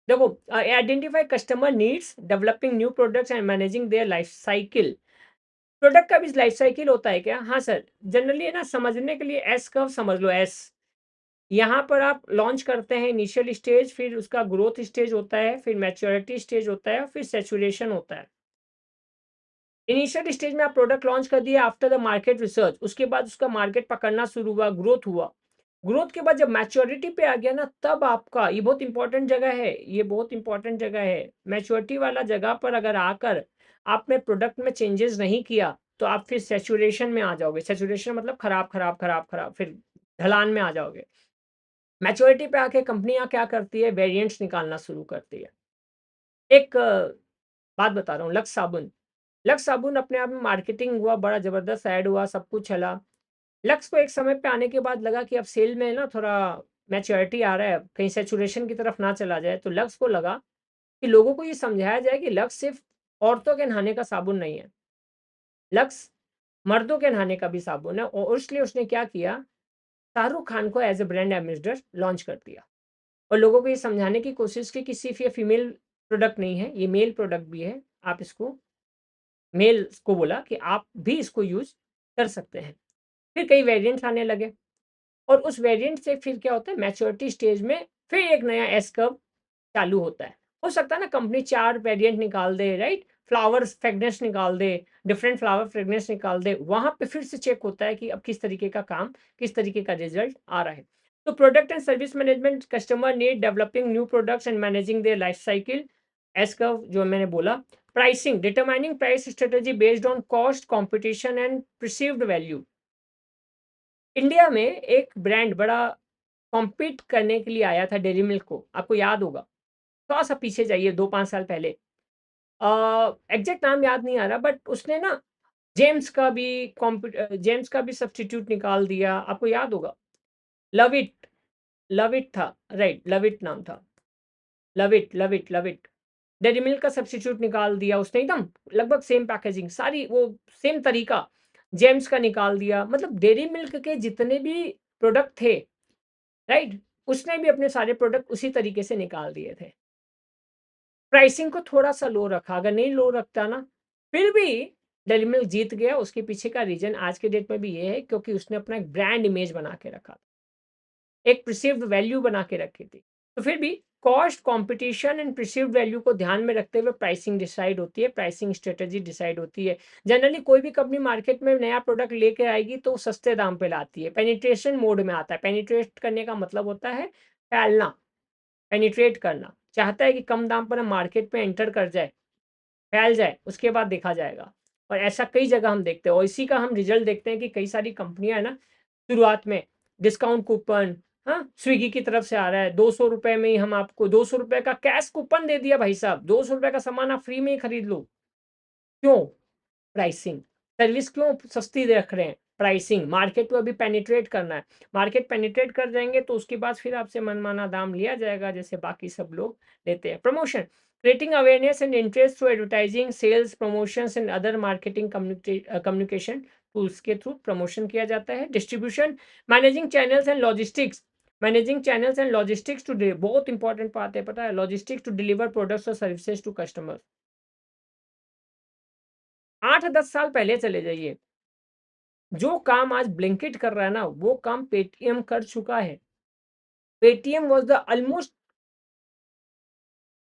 देखो, identify customer needs, developing new products and managing their life cycle. Product का भी लाइफ साइकिल होता है क्या? हाँ sir, generally है ना, समझने के लिए एस कर्व समझ लो, एस। यहाँ पर आप लॉन्च करते हैं इनिशियल स्टेज, फिर उसका ग्रोथ स्टेज होता है, फिर मैच्योरिटी स्टेज होता है, फिर सैचुरेशन होता है। इनिशियल स्टेज में आप प्रोडक्ट लॉन्च कर दिए आफ्टर द मार्केट रिसर्च, उसके बाद उसका मार्केट पकड़ना शुरू हुआ, ग्रोथ हुआ। ग्रोथ के बाद जब मैच्योरिटी पे आ गया ना, तब आपका, ये बहुत इंपॉर्टेंट जगह है, ये बहुत इंपॉर्टेंट जगह है, मैच्योरिटी वाला जगह पर अगर आकर आपने प्रोडक्ट में चेंजेस नहीं किया, तो आप फिर सैचुरेशन में आ जाओगे। सैचुरेशन मतलब खराब खराब खराब खराब, फिर ढलान में आ जाओगे। मैच्योरिटी पे आके कंपनियां क्या करती है, वेरिएंट्स निकालना शुरू करती है। एक बात बता रहा हूँ, लक्स साबुन। लक्स साबुन अपने आप में मार्केटिंग हुआ, बड़ा ज़बरदस्त ऐड हुआ, सब कुछ चला। लक्स को एक समय पे आने के बाद लगा कि अब सेल में ना थोड़ा मैच्योरिटी आ रहा है, कहीं सैचुरेशन की तरफ ना चला जाए। तो लक्स को लगा कि लोगों को ये समझाया जाए कि लक्स सिर्फ़ औरतों के नहाने का साबुन नहीं है, लक्स मर्दों के नहाने का भी साबुन है। और इसलिए उसने क्या किया, शाहरुख खान को as a brand ambassador launch कर दिया। और लोगों को ये समझाने की कोशिश की कि सिर्फ़ ये फीमेल प्रोडक्ट नहीं है, ये मेल प्रोडक्ट भी है। आप इसको, मेल्स को बोला कि आप भी इसको यूज़ कर सकते हैं। फिर कई वेरिएंट्स आने लगे, और उस वेरिएंट से फिर क्या होता है, मैच्योरिटी स्टेज में फिर एक नया एस कर्व चालू होता है। हो सकता है ना कंपनी 4 वेरिएंट निकाल दे, राइट? फ्लावर फ्रेग्रेंस निकाल दे, डिफरेंट फ्लावर फ्रेग्रेंस निकाल दे, वहाँ पे फिर से चेक होता है कि अब किस तरीके का काम, किस तरीके का रिजल्ट आ रहा है। तो product and service management, customer need, developing new products and managing their life cycle, S curve जो मैंने बोला। Pricing, determining price strategy based on cost, competition and perceived value. India में एक ब्रांड बड़ा कॉम्पीट करने के लिए आया था डेयरी मिल्क को, आपको याद होगा। थोड़ा-सा पीछे जाइए 2-5 साल पहले। एग्ज़ैक्ट नाम याद नहीं आ रहा, बट उसने ना जेम्स का भी सब्स्टिट्यूट निकाल दिया, आपको याद होगा। लविट, लविट था, राइट, लविट नाम था। लविट, लविट, लविट। डेयरी मिल्क का सब्स्टिट्यूट निकाल दिया उसने, एकदम लगभग सेम पैकेजिंग, सारी वो सेम तरीका, जेम्स का निकाल दिया। मतलब डेयरी मिल्क के जितने भी प्रोडक्ट थे, राइट? उसने भी अपने सारे प्रोडक्ट उसी तरीके से निकाल दिए थे। प्राइसिंग को थोड़ा-सा लो रखा, अगर नहीं लो रखता ना, फिर भी डेयरी मिल्क जीत गया। उसके पीछे का रीज़न आज के डेट में भी ये है, क्योंकि उसने अपना एक ब्रांड इमेज बना के रखा, एक परसीव्ड वैल्यू बना के रखी थी। तो फिर भी cost, competition and perceived value को ध्यान में रखते हुए प्राइसिंग डिसाइड होती है, प्राइसिंग स्ट्रैटेजी डिसाइड होती है। जनरली कोई भी कंपनी मार्केट में नया प्रोडक्ट लेके आएगी तो सस्ते दाम पे लाती है, पेनिट्रेशन मोड में आता है। पेनिट्रेट करने का मतलब होता है फैलना, पेनिट्रेट करना। चाहता है कि कम दाम पर हम मार्केट में एंटर कर जाए, फैल जाए, उसके बाद देखा जाएगा। और ऐसा कई जगह हम देखते हैं, और इसी का हम रिज़ल्ट देखते हैं कि कई सारी कंपनियाँ है ना, शुरुआत में डिस्काउंट कूपन, हाँ, स्विगी की तरफ से आ रहा है, ₹200 में ही हम आपको ₹200 का कैश कूपन दे दिया भाई साहब, ₹200 का सामान आप फ्री में ही खरीद लो। क्यों? प्राइसिंग। सर्विस क्यों सस्ती रख रहे हैं? प्राइसिंग। मार्केट को अभी पेनिट्रेट करना है। मार्केट पेनिट्रेट कर जाएँगे तो उसके बाद फिर आपसे मनमाना दाम लिया जाएगा, जैसे बाकी सब लोग लेते हैं। Promotion, creating awareness and interest through advertising, sales, promotions and other marketing communication tools के थ्रू प्रमोशन किया जाता है। Distribution, managing channels and logistics. Managing channels and logistics to डि बहुत इंपॉर्टेंट बात है, पता है? लॉजिस्टिक्स टू डिलीवर प्रोडक्ट्स और सर्विसेज टू कस्टमर्स। 8-10 साल पहले चले जाइए, जो काम आज ब्लिंकिट कर रहा है ना, वो काम पेटीएम कर चुका है। Paytm was the almost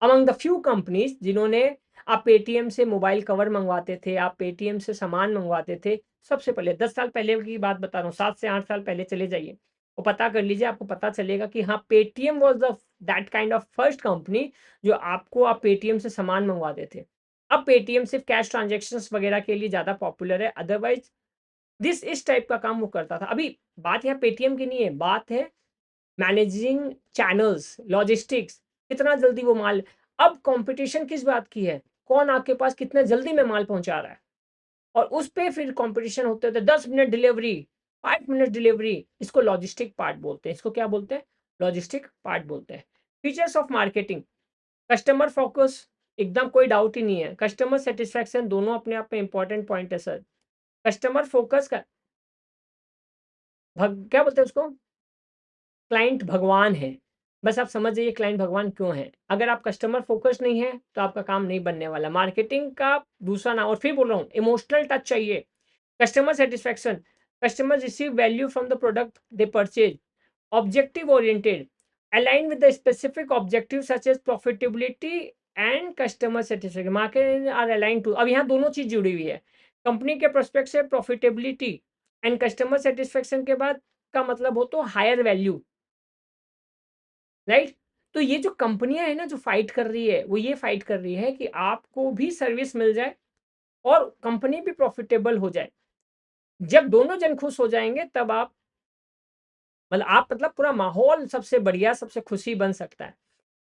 among the few companies जिन्होंने, आप पेटीएम से मोबाइल कवर मँगवाते थे, आप पेटीएम से सामान मँगवाते थे। सबसे पहले 10 साल पहले की बात बता रहा हूँ, 7 से 8 साल पहले चले जाइए और पता कर लीजिए, आपको पता चलेगा कि हाँ, Paytm was the that kind of first company जो आपको, आप पेटीएम से सामान मँगवाते थे। अब पेटीएम सिर्फ़ कैश ट्रांज़ैक्शंस वग़ैरह के लिए ज़्यादा पॉपुलर है, अदरवाइज़ इस टाइप का काम वो करता था। अभी बात यहाँ पेटीएम की नहीं है, बात है मैनेजिंग चैनल्स, लॉजिस्टिक्स, कितना जल्दी वो माल। अब कॉम्पिटिशन किस बात की है? कौन आपके पास कितने जल्दी में माल पहुँचा रहा है, और उस पे फिर कॉम्पिटिशन होते-होते 10 मिनट डिलीवरी, 5 मिनट डिलीवरी, इसको लॉजिस्टिक पार्ट बोलते हैं। इसको क्या बोलते हैं? लॉजिस्टिक पार्ट बोलते हैं। Features of marketing, customer focus, एकदम कोई डाउट ही नहीं है। कस्टमर सैटिस्फैक्शन, दोनों अपने आप में इम्पोर्टेंट पॉइंट है सर। कस्टमर फोकस का क्या बोलते हैं उसको? क्लाइंट भगवान है। बस आप समझ जाइए क्लाइंट भगवान क्यों है। अगर आप कस्टमर फ़ोकस नहीं है, तो आपका काम नहीं बनने वाला। मार्केटिंग का दूसरा नाम, और फिर बोल रहा हूँ, इमोशनल टच चाहिए। Customer satisfaction, customers receive value from the product they purchase. Objective oriented, align with the specific objective such as profitability and customer satisfaction. Market are align to, अब यहाँ दोनों चीज़ जुड़ी हुई है। कंपनी के पर्सपेक्ट से प्रॉफिटेबिलिटी एंड कस्टमर सैटिस्फैक्शन के बाद का मतलब हो तो हायर वैल्यू, राइट? तो ये जो कंपनियाँ हैं ना जो फाइट कर रही है, वो ये फाइट कर रही है कि आपको भी सर्विस मिल जाए और कंपनी भी प्रॉफिटेबल हो जाए। जब दोनों जन खुश हो जाएँगे तब आप मतलब पूरा माहौल सबसे बढ़िया, सबसे खुशी बन सकता है।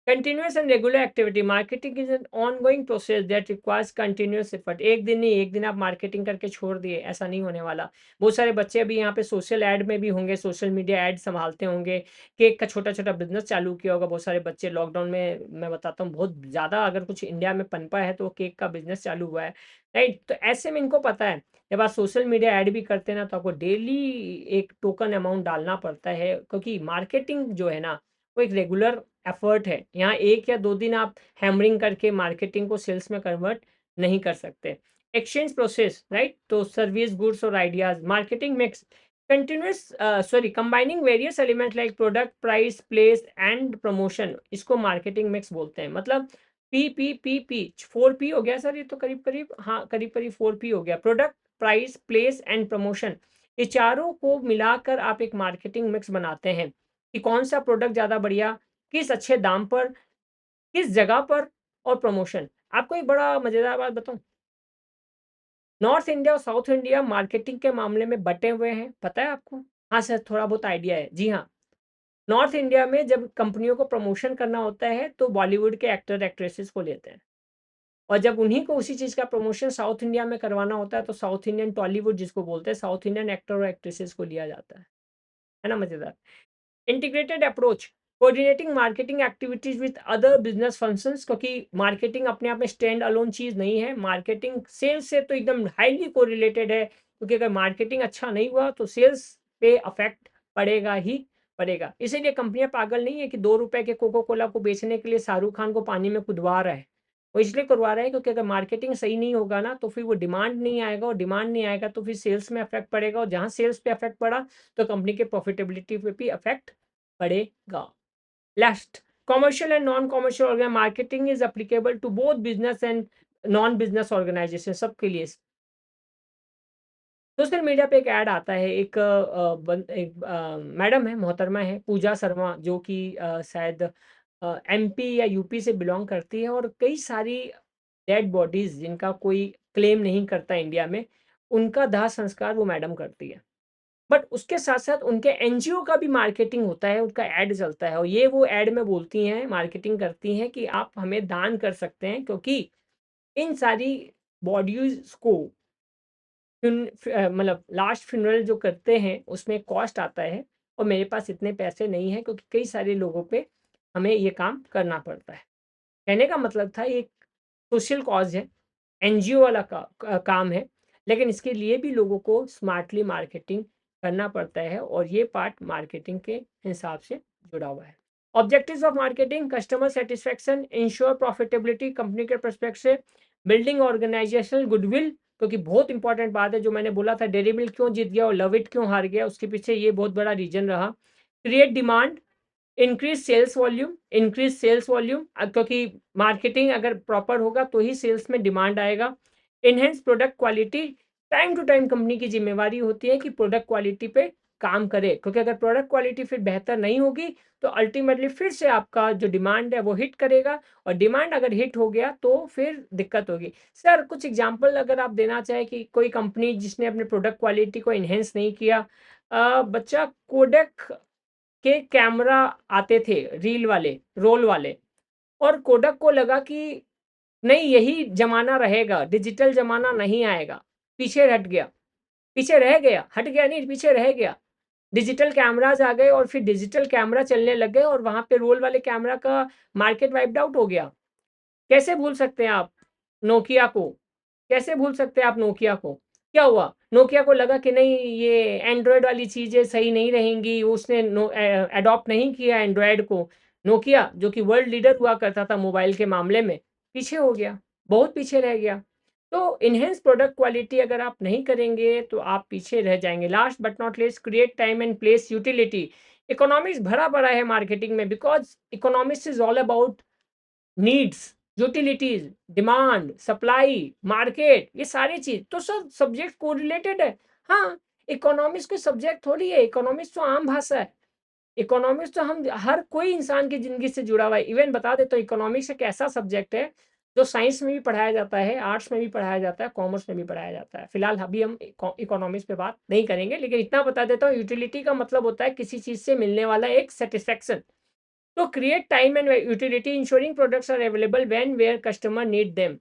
Continuous and regular activity, marketing is an ongoing process that requires continuous effort. एक दिन नहीं, एक दिन आप मार्केटिंग करके छोड़ दिए, ऐसा नहीं होने वाला। बहुत सारे बच्चे अभी यहाँ पे सोशल एड में भी होंगे, सोशल मीडिया एड संभालते होंगे, केक का छोटा छोटा बिजनेस चालू किया होगा। बहुत सारे बच्चे लॉकडाउन में, मैं बताता हूँ, बहुत ज़्यादा अगर कुछ इंडिया में पनपा है तो वो केक का बिजनेस चालू हुआ है, राइट? तो ऐसे में इनको पता है, जब आप सोशल मीडिया ऐड भी करते हैं ना, तो आपको डेली एक टोकन अमाउंट डालना पड़ता है, क्योंकि मार्केटिंग जो है ना, वो एक रेगुलर एफर्ट है। यहाँ 1 या 2 दिन आप हैमरिंग करके मार्केटिंग को सेल्स में कन्वर्ट नहीं कर सकते। Exchange process, right? तो सर्विस, गुड्स और ideas, marketing mix, continuous combining various element like product, price, place and promotion, इसको मार्केटिंग मिक्स बोलते हैं। मतलब पी 4 पी हो गया सर, ये तो करीब-करीब, हाँ, करीब-करीब 4 पी हो गया। Product, price, place and promotion, ये चारों को मिलाकर आप एक मार्केटिंग मिक्स बनाते हैं कि कौन-सा प्रोडक्ट ज़्यादा बढ़िया, किस अच्छे दाम पर, किस जगह पर, और प्रमोशन। आपको एक बड़ा मज़ेदार बात बताऊँ? नॉर्थ इंडिया और साउथ इंडिया मार्केटिंग के मामले में बँटे हुए हैं, पता है आपको? हाँ सर, थोड़ा बहुत आइडिया है। जी हाँ, नॉर्थ इंडिया में जब कंपनियों को प्रमोशन करना होता है, तो बॉलीवुड के एक्टर एक्ट्रेसेस को लेते हैं। और जब उन्हीं को उसी चीज़ का प्रमोशन साउथ इंडिया में करवाना होता है, तो साउथ इंडियन टॉलीवुड जिसको बोलते हैं, साउथ इंडियन एक्टर और एक्ट्रेसेस को लिया जाता है ना मज़ेदार? Integrated approach, coordinating marketing activities with other business functions, क्योंकि मार्केटिंग अपने आप में स्टैंड अलोन चीज नहीं है। मार्केटिंग सेल्स से तो एकदम हाईली कोरिलेटेड है, क्योंकि अगर मार्केटिंग अच्छा नहीं हुआ तो सेल्स पे अफेक्ट पड़ेगा ही पड़ेगा। इसीलिए कंपनियां पागल नहीं है कि 2 रुपए के कोको कोला को बेचने के लिए शाहरुख खान को पानी में कुदवा रहा है। वो इसलिए करवा रहा है क्योंकि अगर मार्केटिंग सही नहीं होगा ना, तो फिर वो डिमांड नहीं आएगा, और डिमांड नहीं आएगा तो फिर सेल्स में अफेक्ट पड़ेगा, और जहाँ सेल्स पे अफेक्ट पड़ा तो कंपनी के प्रॉफिटेबिलिटी पे भी अफेक्ट पड़ेगा। Last, commercial and non commercial organise, marketing is applicable to both business and non business organisation, सबके लिए। सोशल मीडिया पे एक ऐड आता है, एक मैडम है, मोहतरमा है, पूजा शर्मा, जो कि शायद एमपी या यूपी से बिलोंग करती है, और कई सारी डेड बॉडीज जिनका कोई क्लेम नहीं करता इंडिया में, उनका दाह संस्कार वो मैडम करती है। बट उसके साथ-साथ उनके एनजीओ का भी मार्केटिंग होता है, उनका ऐड चलता है, और ये वो ऐड में बोलती हैं, मार्केटिंग करती हैं कि आप हमें दान कर सकते हैं, क्योंकि इन सारी बॉडीज़ को मतलब लास्ट फ्यूनरल जो करते हैं, उसमें कॉस्ट आता है, और मेरे पास इतने पैसे नहीं हैं, क्योंकि कई सारे लोगों पे हमें ये काम करना पड़ता है। कहने का मतलब था, ये एक सोशल कॉज़ है, एनजीओ वाला काम है, लेकिन इसके लिए भी लोगों को स्मार्टली मार्केटिंग करना पड़ता है, और ये पार्ट मार्केटिंग के हिसाब से जुड़ा हुआ है। Objectives of marketing, customer satisfaction, ensure profitability company के पर्सपेक्ट से, बिल्डिंग ऑर्गेनाइजेशनल गुडविल, क्योंकि बहुत इंपॉर्टेंट बात है जो मैंने बोला था, डेयरी मिल्क क्यों जीत गया और लव इट क्यों हार गया, उसके पीछे ये बहुत बड़ा रीजन रहा। Create demand, increase sales volume, क्योंकि मार्केटिंग अगर प्रॉपर होगा तो ही सेल्स में डिमांड आएगा। Enhance product quality, time to time company की जिम्मेवारी होती है कि प्रोडक्ट क्वालिटी पे काम करे, क्योंकि अगर प्रोडक्ट क्वालिटी फिर बेहतर नहीं होगी तो अल्टीमेटली फिर से आपका जो डिमांड है वो हिट करेगा, और डिमांड अगर हिट हो गया तो फिर दिक्कत होगी। सर कुछ एग्जांपल अगर आप देना चाहें कि कोई कंपनी जिसने अपने प्रोडक्ट क्वालिटी को इन्हेंस नहीं किया। बच्चा, कोडेक के कैमरा आते थे, रील वाले, रोल वाले, और कोडक को लगा कि नहीं, यही ज़माना रहेगा, डिजिटल ज़माना नहीं आएगा, पीछे हट गया, पीछे रह गया, हट गया नहीं, पीछे रह गया। डिजिटल कैमराज़ आ गए और फिर डिजिटल कैमरा चलने लग गए, और वहाँ पे रोल वाले कैमरा का मार्केट वाइप्ड आउट हो गया। कैसे भूल सकते हैं आप नोकिया को? कैसे भूल सकते हैं आप नोकिया को? क्या हुआ? नोकिया को लगा कि नहीं ये एंड्रॉयड वाली चीज़ें सही नहीं रहेंगी, उसने एडॉप्ट नहीं किया एंड्रॉयड को। नोकिया जो कि वर्ल्ड लीडर हुआ करता था मोबाइल के मामले में, पीछे हो गया, बहुत पीछे रह गया। तो एनहांस प्रोडक्ट क्वालिटी अगर आप नहीं करेंगे तो आप पीछे रह जाएँगे। Last but not least create time and place utility. Economics भरा पड़ा है मार्केटिंग में, because economics is all about needs, utilities, demand, supply, market, ये सारी चीज तो सब सब्जेक्ट कोरिलेटेड है। हाँ, इकोनॉमिक्स कोई सब्जेक्ट थोड़ी है, इकोनॉमिक्स तो आम भाषा है। इकोनॉमिक्स तो हम हर कोई इंसान की जिंदगी से जुड़ा हुआ है। इवन बता देता हूँ, इकोनॉमिक्स एक ऐसा सब्जेक्ट है जो साइंस में भी पढ़ाया जाता है, आर्ट्स में भी पढ़ाया जाता है, कॉमर्स में भी पढ़ाया जाता है। फिलहाल अभी हम इकोनॉमिक्स पे बात नहीं करेंगे, लेकिन इतना बता देता हूँ, यूटिलिटी का मतलब होता है किसी चीज से मिलने वाला एक सेटिस्फेक्शन। तो create time and utility ensuring products are available when where customer need them.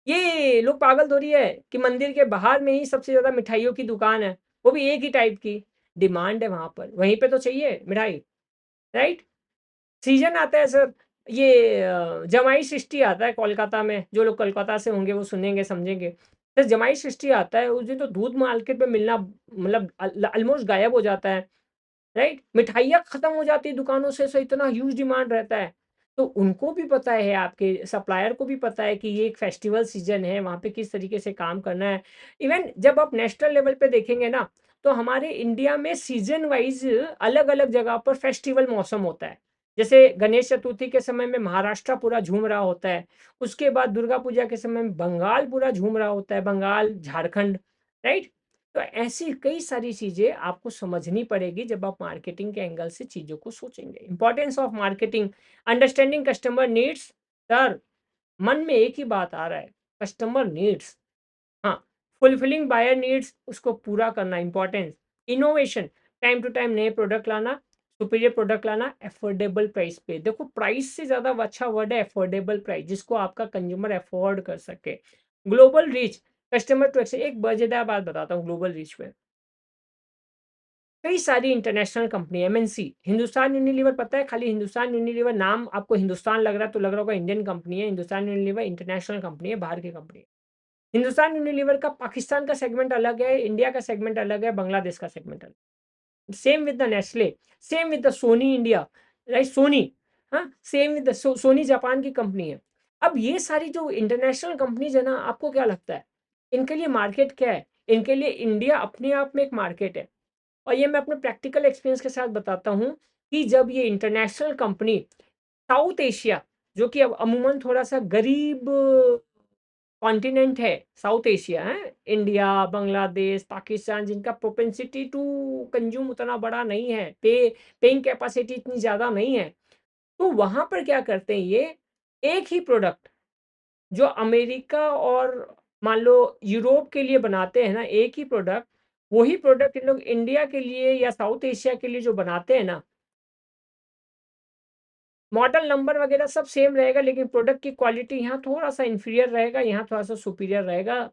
ये लोग पागल थोड़ी है कि मंदिर के बाहर में ही सबसे ज्यादा मिठाइयों की दुकान है, वो भी एक ही टाइप की। डिमांड है वहां पर, वहीं पे तो चाहिए मिठाई, राइट। सीजन आता है सर, ये जमाई षष्ठी आता है कोलकाता में, जो लोग कोलकाता से होंगे वो सुनेंगे समझेंगे। सर जमाई षष्ठी आता है, उस दिन तो दूध मार्केट में मिलना मतलब ऑलमोस्ट गायब हो जाता है, राइट। मिठाइयाँ खत्म हो जाती है दुकानों से, सो इतना ह्यूज डिमांड रहता है। तो उनको भी पता है, आपके सप्लायर को भी पता है कि ये एक फेस्टिवल सीजन है, वहाँ पे किस तरीके से काम करना है। इवन जब आप नेशनल लेवल पे देखेंगे ना, तो हमारे इंडिया में सीजन वाइज अलग अलग जगह पर फेस्टिवल मौसम होता है। जैसे गणेश चतुर्थी के समय में महाराष्ट्र पूरा झूम रहा होता है, उसके बाद दुर्गा पूजा के समय में बंगाल पूरा झूम रहा होता है, बंगाल, झारखंड, राइट। तो ऐसी कई सारी चीज़ें आपको समझनी पड़ेगी जब आप मार्केटिंग के एंगल से चीज़ों को सोचेंगे। Importance of marketing, understanding customer needs. Sir, मन में एक ही बात आ रहा है, कस्टमर नीड्स। हाँ, फुलफिलिंग बायर नीड्स, उसको पूरा करना importance. Innovation, time to time नए प्रोडक्ट लाना, सुपीरियर प्रोडक्ट लाना, अफोर्डेबल प्राइस पे। देखो, प्राइस से ज़्यादा अच्छा वर्ड है अफोर्डेबल प्राइस, जिसको आपका कंज्यूमर अफोर्ड कर सके। Global reach, customer to access. एक मजेदार बात बताता हूँ ग्लोबल रीच में। कई सारी international company MNC, Hindustan Unilever, पता है खाली हिंदुस्तान यूनिलीवर नाम आपको हिंदुस्तान लग रहा है तो लग रहा होगा इंडियन कंपनी है। हिंदुस्तान यूनिलीवर इंटरनेशनल कंपनी है, बाहर की कंपनी है। हिंदुस्तान यूनिलीवर का पाकिस्तान का सेगमेंट अलग है, इंडिया का सेगमेंट अलग है, बांग्लादेश का सेगमेंट अलग है। Same with the Nestle, same with the Sony India, right, Sony. हाँ, same with the Sony, Japan की कंपनी है। अब ये सारी जो इंटरनेशनल कंपनीज है ना, आपको क्या लगता है इनके लिए मार्केट क्या है? इनके लिए इंडिया अपने आप में एक मार्केट है। और ये मैं अपने प्रैक्टिकल एक्सपीरियंस के साथ बताता हूँ कि जब ये इंटरनेशनल कंपनी साउथ एशिया, जो कि अब अमूमन थोड़ा-सा गरीब कॉन्टिनेंट है, साउथ एशिया है, इंडिया, बांग्लादेश, पाकिस्तान, जिनका प्रोपेंसिटी टू कंज़्यूम उतना बड़ा नहीं है, पेइंग कैपेसिटी इतनी ज़्यादा नहीं है। तो वहाँ पर क्या करते हैं ये, एक ही प्रोडक्ट जो अमेरिका और मान लो यूरोप के लिए बनाते हैं ना, एक ही प्रोडक्ट, वही प्रोडक्ट इन लोग इंडिया के लिए या साउथ एशिया के लिए जो बनाते हैं ना, मॉडल नंबर वगैरह सब सेम रहेगा, लेकिन प्रोडक्ट की क्वालिटी यहाँ थोड़ा-सा इन्फीरियर रहेगा, यहाँ थोड़ा-सा सुपीरियर रहेगा।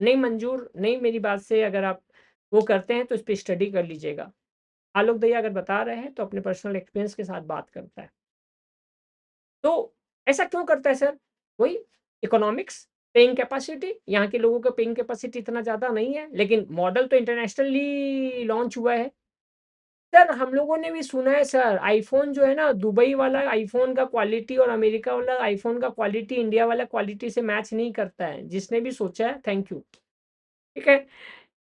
नहीं मंजूर, नहीं मेरी बात से अगर आप वो करते हैं तो इस पे स्टडी कर लीजिएगा। आलोक भैया अगर बता रहे हैं तो अपने पर्सनल एक्सपीरियंस के साथ बात करता है। तो ऐसा क्यों करता है सर? वही इकोनॉमिक्स, पेइंग कैपेसिटी, यहाँ के लोगों का पेइंग कैपेसिटी इतना ज़्यादा नहीं है, लेकिन मॉडल तो इंटरनेशनली लॉन्च हुआ है। सर हम लोगों ने भी सुना है सर, आईफ़ोन जो है ना, दुबई वाला आईफ़ोन का क्वालिटी और अमेरिका वाला आईफ़ोन का क्वालिटी इंडिया वाला क्वालिटी से मैच नहीं करता है। जिसने भी सोचा है, थैंक यू। ठीक है?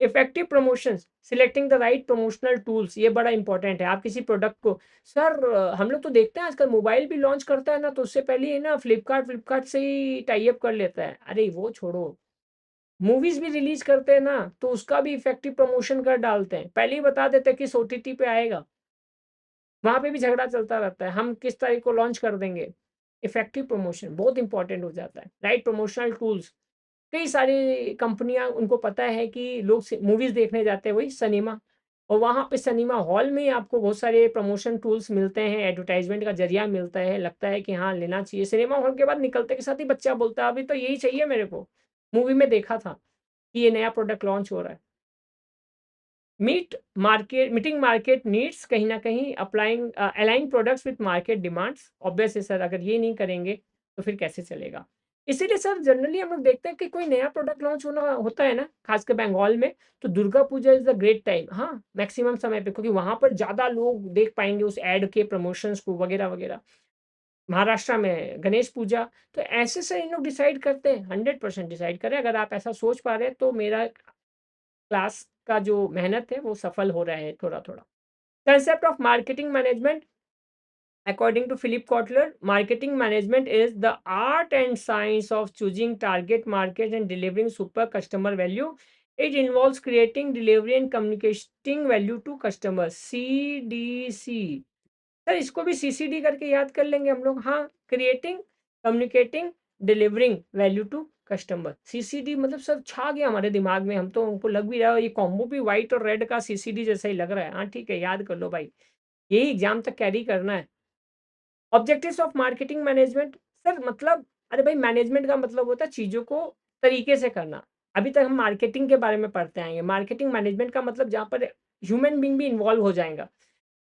Effective promotions, selecting the right promotional tools, ये बड़ा इंपॉर्टेंट है। आप किसी प्रोडक्ट को, सर हम लोग तो देखते हैं आजकल मोबाइल भी लॉन्च करता है ना, तो उससे पहले ही ना फ्लिपकार्ट से ही टाई अप कर लेता है। अरे वो छोड़ो, मूवीज भी रिलीज करते हैं ना, तो उसका भी इफेक्टिव प्रमोशन कर डालते हैं, पहले ही बता देते हैं किस ओटीटी पे आएगा। वहाँ पे भी झगड़ा चलता रहता है, हम किस तारीख को लॉन्च कर देंगे। इफेक्टिव प्रमोशन बहुत इंपॉर्टेंट हो जाता है, राइट प्रमोशनल टूल्स। कई सारी कंपनियां, उनको पता है कि लोग मूवीज देखने जाते हैं वही सिनेमा, और वहाँ पे सिनेमा हॉल में आपको बहुत सारे प्रमोशन टूल्स मिलते हैं, एडवर्टाइजमेंट का जरिया मिलता है, लगता है कि हाँ लेना चाहिए। सिनेमा हॉल के बाद निकलते के साथ ही बच्चा बोलता है अभी तो यही चाहिए मेरे को, मूवी में देखा था कि ये नया प्रोडक्ट लॉन्च हो रहा है। मीटिंग मार्केट नीड्स, कहीं न कहीं applying align products with market demands. Obvious है सर, अगर ये नहीं करेंगे तो फिर कैसे चलेगा? इसीलिए सर जनरली हम लोग देखते हैं कि कोई नया प्रोडक्ट लॉन्च होना होता है ना, खासकर बंगाल में, तो Durga Puja is the great time, हाँ, मैक्सिमम समय पे, क्योंकि वहाँ पर ज़्यादा लोग देख पाएँगे उस ऐड के प्रमोशंस को वगैरह-वगैरह। महाराष्ट्र में गणेश पूजा, तो ऐसे से इन लोग डिसाइड करते हैं, 100% डिसाइड करें। अगर आप ऐसा सोच पा रहे हैं तो मेरा क्लास का जो मेहनत है वो सफल हो रहा है थोड़ा-थोड़ा। Concept of marketing management, according to Philip Kotler, marketing management is the art and science of choosing target market and delivering super customer value. It involves creating, delivering and communicating value to customers. CDC. Sir इसको भी CCD करके याद कर लेंगे हम लोग। हाँ, creating, communicating, delivering value to customer. CCD मतलब सर छा गया हमारे दिमाग में, हम तो हमको लग भी रहा है ये कॉम्बो भी व्हाइट और रेड का सीसीडी जैसा ही लग रहा है। हाँ ठीक है, याद कर लो भाई, यही एग्जाम तक कैरी करना है। Objectives of marketing management, sir मतलब, अरे भाई मैनेजमेंट का मतलब होता है चीज़ों को तरीके से करना। अभी तक हम मार्केटिंग के बारे में पढ़ते आएँगे, मार्केटिंग मैनेजमेंट का मतलब जहाँ पर ह्यूमन बीइंग भी इन्वॉल्व हो जाएगा।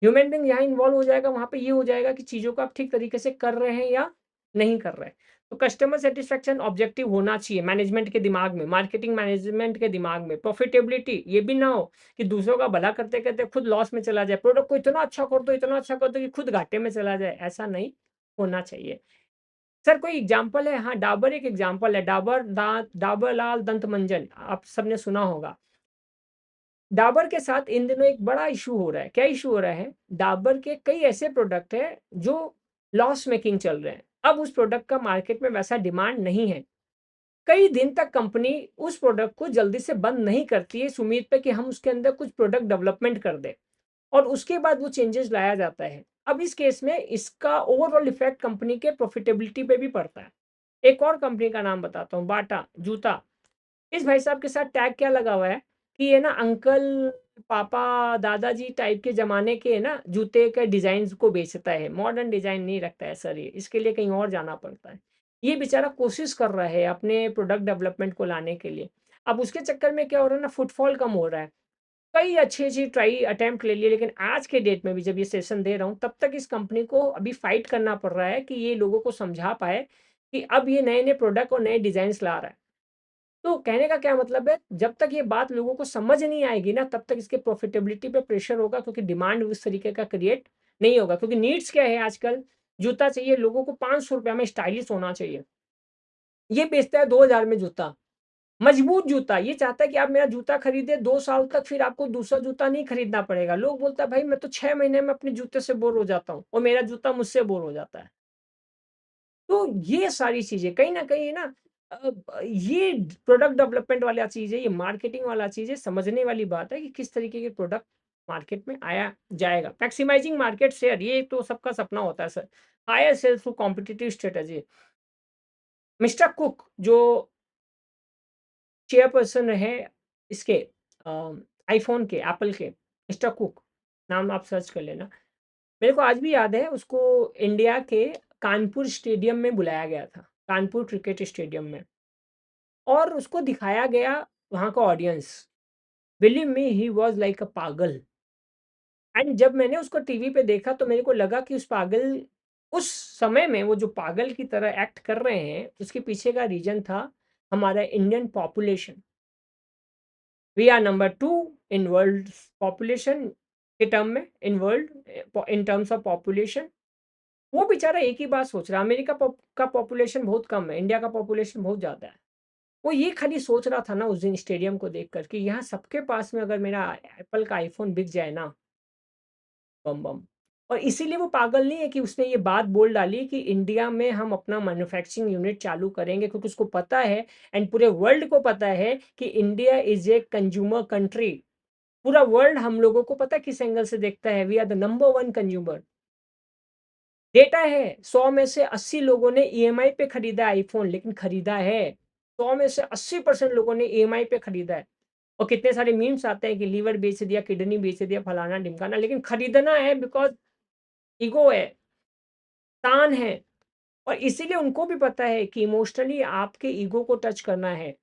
ह्यूमन बीइंग यहाँ इन्वॉल्व हो जाएगा, वहाँ पे ये हो जाएगा कि चीज़ों को आप ठीक तरीके से कर रहे हैं या नहीं कर रहे हैं। तो कस्टमर सैटिस्फैक्शन ऑब्जेक्टिव होना चाहिए मैनेजमेंट के दिमाग में, मार्केटिंग मैनेजमेंट के दिमाग में। प्रॉफिटेबिलिटी ये भी ना हो कि दूसरों का भला करते-करते खुद लॉस में चला जाए। प्रोडक्ट को इतना अच्छा कर दो कि खुद घाटे में चला जाए, ऐसा नहीं होना चाहिए। सर कोई एग्ज़ाम्पल है? हाँ, डाबर एक एग्ज़ाम्पल है। डाबर लाल दंत मंजन, आप सबने सुना होगा। डाबर के साथ इन दिनों एक बड़ा इश्यू हो रहा है। क्या इश्यू हो रहा है? डाबर के कई ऐसे प्रोडक्ट हैं जो लॉस मेकिंग चल रहे हैं। अब उस प्रोडक्ट का मार्केट में वैसा डिमांड नहीं है। कई दिन तक कंपनी उस प्रोडक्ट को जल्दी से बंद नहीं करती है इस उम्मीद पे कि हम उसके अंदर कुछ प्रोडक्ट डेवलपमेंट कर दें और उसके बाद वो चेंजेस लाया जाता है। अब इस केस में इसका ओवरऑल इफ़ेक्ट कंपनी के प्रॉफिटेबिलिटी पे भी पड़ता है। एक और कंपनी का नाम बताता हूँ, बाटा जूता। इस भाई साहब के साथ टैग क्या लगा हुआ है कि ये ना अंकल, पापा, दादाजी टाइप के ज़माने के ना जूते के डिज़ाइन्स को बेचता है। मॉडर्न डिज़ाइन नहीं रखता है सर ये, इसके लिए कहीं और जाना पड़ता है। ये बेचारा कोशिश कर रहा है अपने प्रोडक्ट डेवलपमेंट को लाने के लिए। अब उसके चक्कर में क्या हो रहा है ना, फुटफॉल कम हो रहा है। कई अच्छी-अच्छी ट्राई अटेम्प्ट ले लिए, लेकिन आज के डेट में भी जब ये सेशन दे रहा हूँ, तब तक इस कंपनी को अभी फाइट करना पड़ रहा है कि ये लोगों को समझा पाए कि अब ये नए-नए प्रोडक्ट और नए डिज़ाइन्स ला रहा है। तो कहने का क्या मतलब है, जब तक ये बात लोगों को समझ नहीं आएगी ना, तब तक इसके प्रॉफिटेबिलिटी पे प्रेशर होगा, क्योंकि डिमांड उस तरीके का क्रिएट नहीं होगा। क्योंकि नीड्स क्या है आजकल, जूता चाहिए लोगों को ₹500 में, स्टाइलिश होना चाहिए। ये बेचता है 2000 में जूता, मजबूत जूता। ये चाहता है कि आप मेरा जूता खरीदें 2 साल तक, फिर आपको दूसरा जूता नहीं खरीदना पड़ेगा। लोग बोलता है भाई मैं तो 6 महीने में अपने जूते से बोर हो जाता हूँ और मेरा जूता मुझसे बोर हो जाता है। तो ये सारी चीज़ें कहीं न कहीं ना, ये प्रोडक्ट डेवलपमेंट वाला चीज़ है, ये मार्केटिंग वाला चीज़ है, समझने वाली बात है कि किस तरीके के प्रोडक्ट मार्केट में आया जाएगा। मैक्सिमाइज़िंग मार्केट शेयर, ये तो सबका सपना होता है sir. Higher sales through competitive strategy. Mister Cook जो चेयरपर्सन रहे इसके आईफ़ोन के, एप्पल के, मिस्टर कुक, नाम आप सर्च कर लेना। मेरे को आज भी याद है, उसको इंडिया के कानपुर स्टेडियम में बुलाया गया था, कानपुर क्रिकेट स्टेडियम में, और उसको दिखाया गया वहाँ का audience. Believe me he was like अ पागल। एंड जब मैंने उसको टीवी पे देखा तो मेरे को लगा कि उस समय में वो जो पागल की तरह एक्ट कर रहे हैं, उसके पीछे का रीज़न था हमारा Indian population. We are number 2 in world population के टर्म में, in world in terms of population. वो बेचारा एक ही बात सोच रहा है, अमेरिका का पॉपुलेशन बहुत कम है, इंडिया का पॉपुलेशन बहुत ज़्यादा है। वो ये खाली सोच रहा था ना उस दिन स्टेडियम को देखकर कि यहाँ सबके पास में अगर मेरा एप्पल का आईफ़ोन बिक जाए ना, बम बम। और इसीलिए वो पागल नहीं है कि उसने ये बात बोल डाली कि इंडिया में हम अपना मैन्युफैक्चरिंग यूनिट चालू करेंगे, क्योंकि उसको पता है एंड पूरे वर्ल्ड को पता है कि India is a consumer country. पूरा वर्ल्ड हम लोगों को पता है किस एंगल से देखता है, we are the number 1 consumer. Data है, 100 में से 80 लोगों ने ईएमआई पे खरीदा आईफ़ोन, लेकिन खरीदा है। 100 में से 80% लोगों ने ईएमआई पे खरीदा है। और कितने सारे मीम्स आते हैं कि लीवर बेच दिया, किडनी बेच दिया, फलाना-ढिमकाना, लेकिन खरीदना है बिकॉज़ ईगो है, तान है। और इसीलिए उनको भी पता है कि इमोशनली आपके ईगो को टच करना है।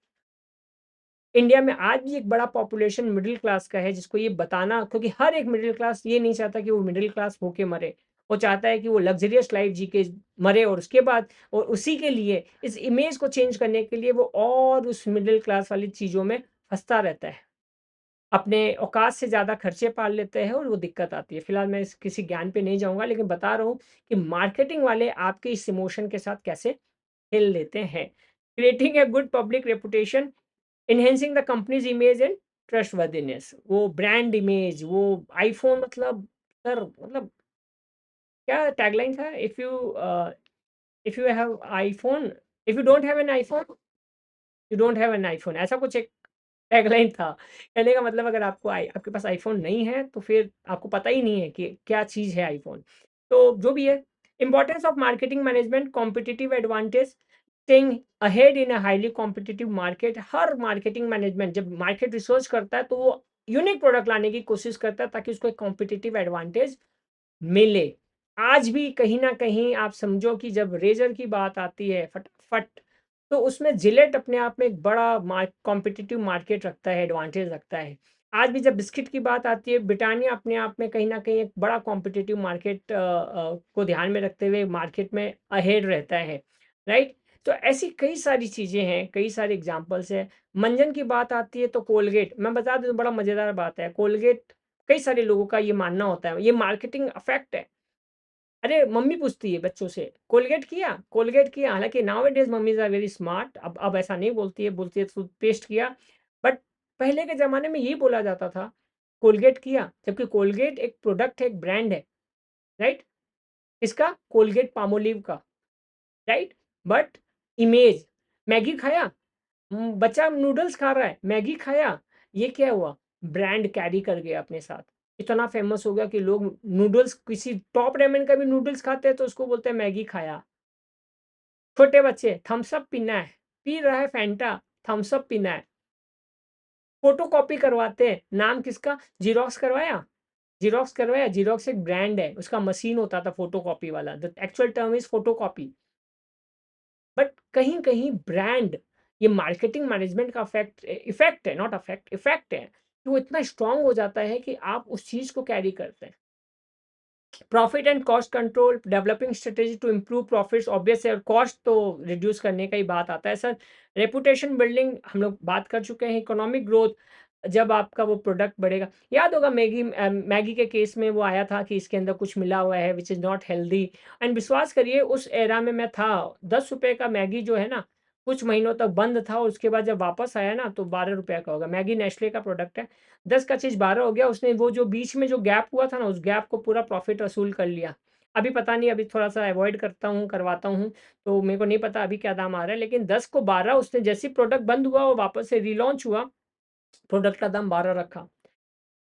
इंडिया में आज भी एक बड़ा पॉपुलेशन मिडल क्लास का है, जिसको ये बताना, क्योंकि हर एक मिडल क्लास ये नहीं चाहता कि वो मिडल क्लास होके मरे। वो चाहता है कि वो लग्ज़रियस लाइफ़ जी के मरे और उसके बाद और उसी के लिए इस इमेज को चेंज करने के लिए वो और उस मिडल क्लास वाली चीज़ों में फँसता रहता है। अपने औकात से ज़्यादा खर्चे पाल लेते हैं और वो दिक्कत आती है। फिलहाल मैं इस किसी ज्ञान पे नहीं जाऊँगा लेकिन बता रहा हूँ कि मार्केटिंग वाले आपके इस इमोशन के साथ कैसे खेल लेते हैं। Creating a good public reputation, enhancing the companies image and trustworthiness. वो ब्रांड इमेज, वो आईफ़ोन मतलब सर मतलब क्या टैगलाइन था? If you have iPhone if you don't have an iPhone, you don't have an iPhone ऐसा कुछ एक tagline था। कहने का मतलब अगर आपके पास आईफ़ोन नहीं है, तो फिर आपको पता ही नहीं है कि क्या चीज़ है आईफ़ोन। तो जो भी है, importance of marketing management, competitive advantage, staying ahead in a highly competitive market. Her marketing management जब मार्केट रिसर्च करता है, तो वो यूनिक प्रोडक्ट लाने की कोशिश करता है ताकि उसको एक कॉम्पिटिटिव एडवांटेज मिले। आज भी कहीं न कहीं आप समझो कि जब रेज़र की बात आती है फटाफट, तो उसमें जिलेट अपने आप में एक बड़ा कॉम्पिटिटिव मार्केट रखता है, एडवांटेज रखता है। आज भी जब बिस्किट की बात आती है, ब्रिटानिया अपने आप में कहीं न कहीं एक बड़ा कॉम्पिटिटिव मार्केट को ध्यान में रखते हुए मार्केट में अहेड रहता है, राइट? तो ऐसी कई सारी चीज़ें हैं, कई सारे एग्ज़ाम्पल्स हैं। मंजन की बात आती है तो कोलगेट, मैं बता दूँ बड़ा मज़ेदार बात है, कोलगेट कई सारे लोगों का ये मानना होता है, ये मार्केटिंग इफेक्ट है। अरे! मम्मी पूछती है बच्चों से, "कोलगेट किया? कोलगेट किया?" हालाँकि nowadays mummies are very smart, अब ऐसा नहीं बोलती है, बोलती है टूथपेस्ट किया। बट पहले के ज़माने में यही बोला जाता था, कोलगेट किया, जबकि कोलगेट एक प्रोडक्ट है, एक ब्रांड है, राइट? किसका? कोलगेट पाल्मोलिव का, राइट? बट इमेज, मैगी खाया? बच्चा नूडल्स खा रहा है, मैगी खाया, ये क्या हुआ? ब्रांड कैरी कर गया अपने साथ। इतना फ़ेमस हो गया कि लोग नूडल्स किसी टॉप रेमन का भी नूडल्स खाते हैं तो उसको बोलते हैं मैगी खाया। छोटे बच्चे थम्स अप पीना है, पी रहा है फैंटा, थम्स अप पीना है। फ़ोटोकॉपी करवाते हैं, नाम किसका? ज़ेरॉक्स करवाया? ज़ेरॉक्स करवाया, ज़ेरॉक्स एक ब्रांड है, उसका मशीन होता था फ़ोटोकॉपी वाला। The actual term is photocopy. But कहीं-कहीं ब्रांड ये मार्केटिंग मैनेजमेंट का इफ़ेक्ट है, नॉट अफेक्ट, इफ़ेक्ट है कि वो इतना स्ट्रॉन्ग हो जाता है कि आप उस चीज़ को कैरी करते हैं। Profit and cost control, developing strategy to improve profits obvious है और कॉस्ट तो रिड्यूस करने का ही बात आता है सर। रेपुटेशन बिल्डिंग हम लोग बात कर चुके हैं, इकोनॉमिक ग्रोथ जब आपका वो प्रोडक्ट बढ़ेगा। याद होगा मैगी के केस में वो आया था कि इसके अंदर कुछ मिला हुआ है which is not healthy and विश्वास करिए उस एरा में मैं था, ₹10 का मैगी जो है ना, कुछ महीनों तक बंद था और उसके बाद जब वापस आया ना तो ₹12 का होगा। मैगी नेस्ले का प्रोडक्ट है। 10 का चीज़ 12 हो गया, उसने वो जो बीच में जो गैप हुआ था ना, उस गैप को पूरा प्रॉफ़िट वसूल कर लिया। अभी पता नहीं, अभी थोड़ा-सा अवॉइड करता हूँ, करवाता हूँ, तो मेरे को नहीं पता अभी क्या दाम आ रहा है, लेकिन 10 को 12 उसने जैसे ही प्रोडक्ट बंद हुआ, वो वापस से रीलॉन्च हुआ, प्रोडक्ट का दाम 12 रखा।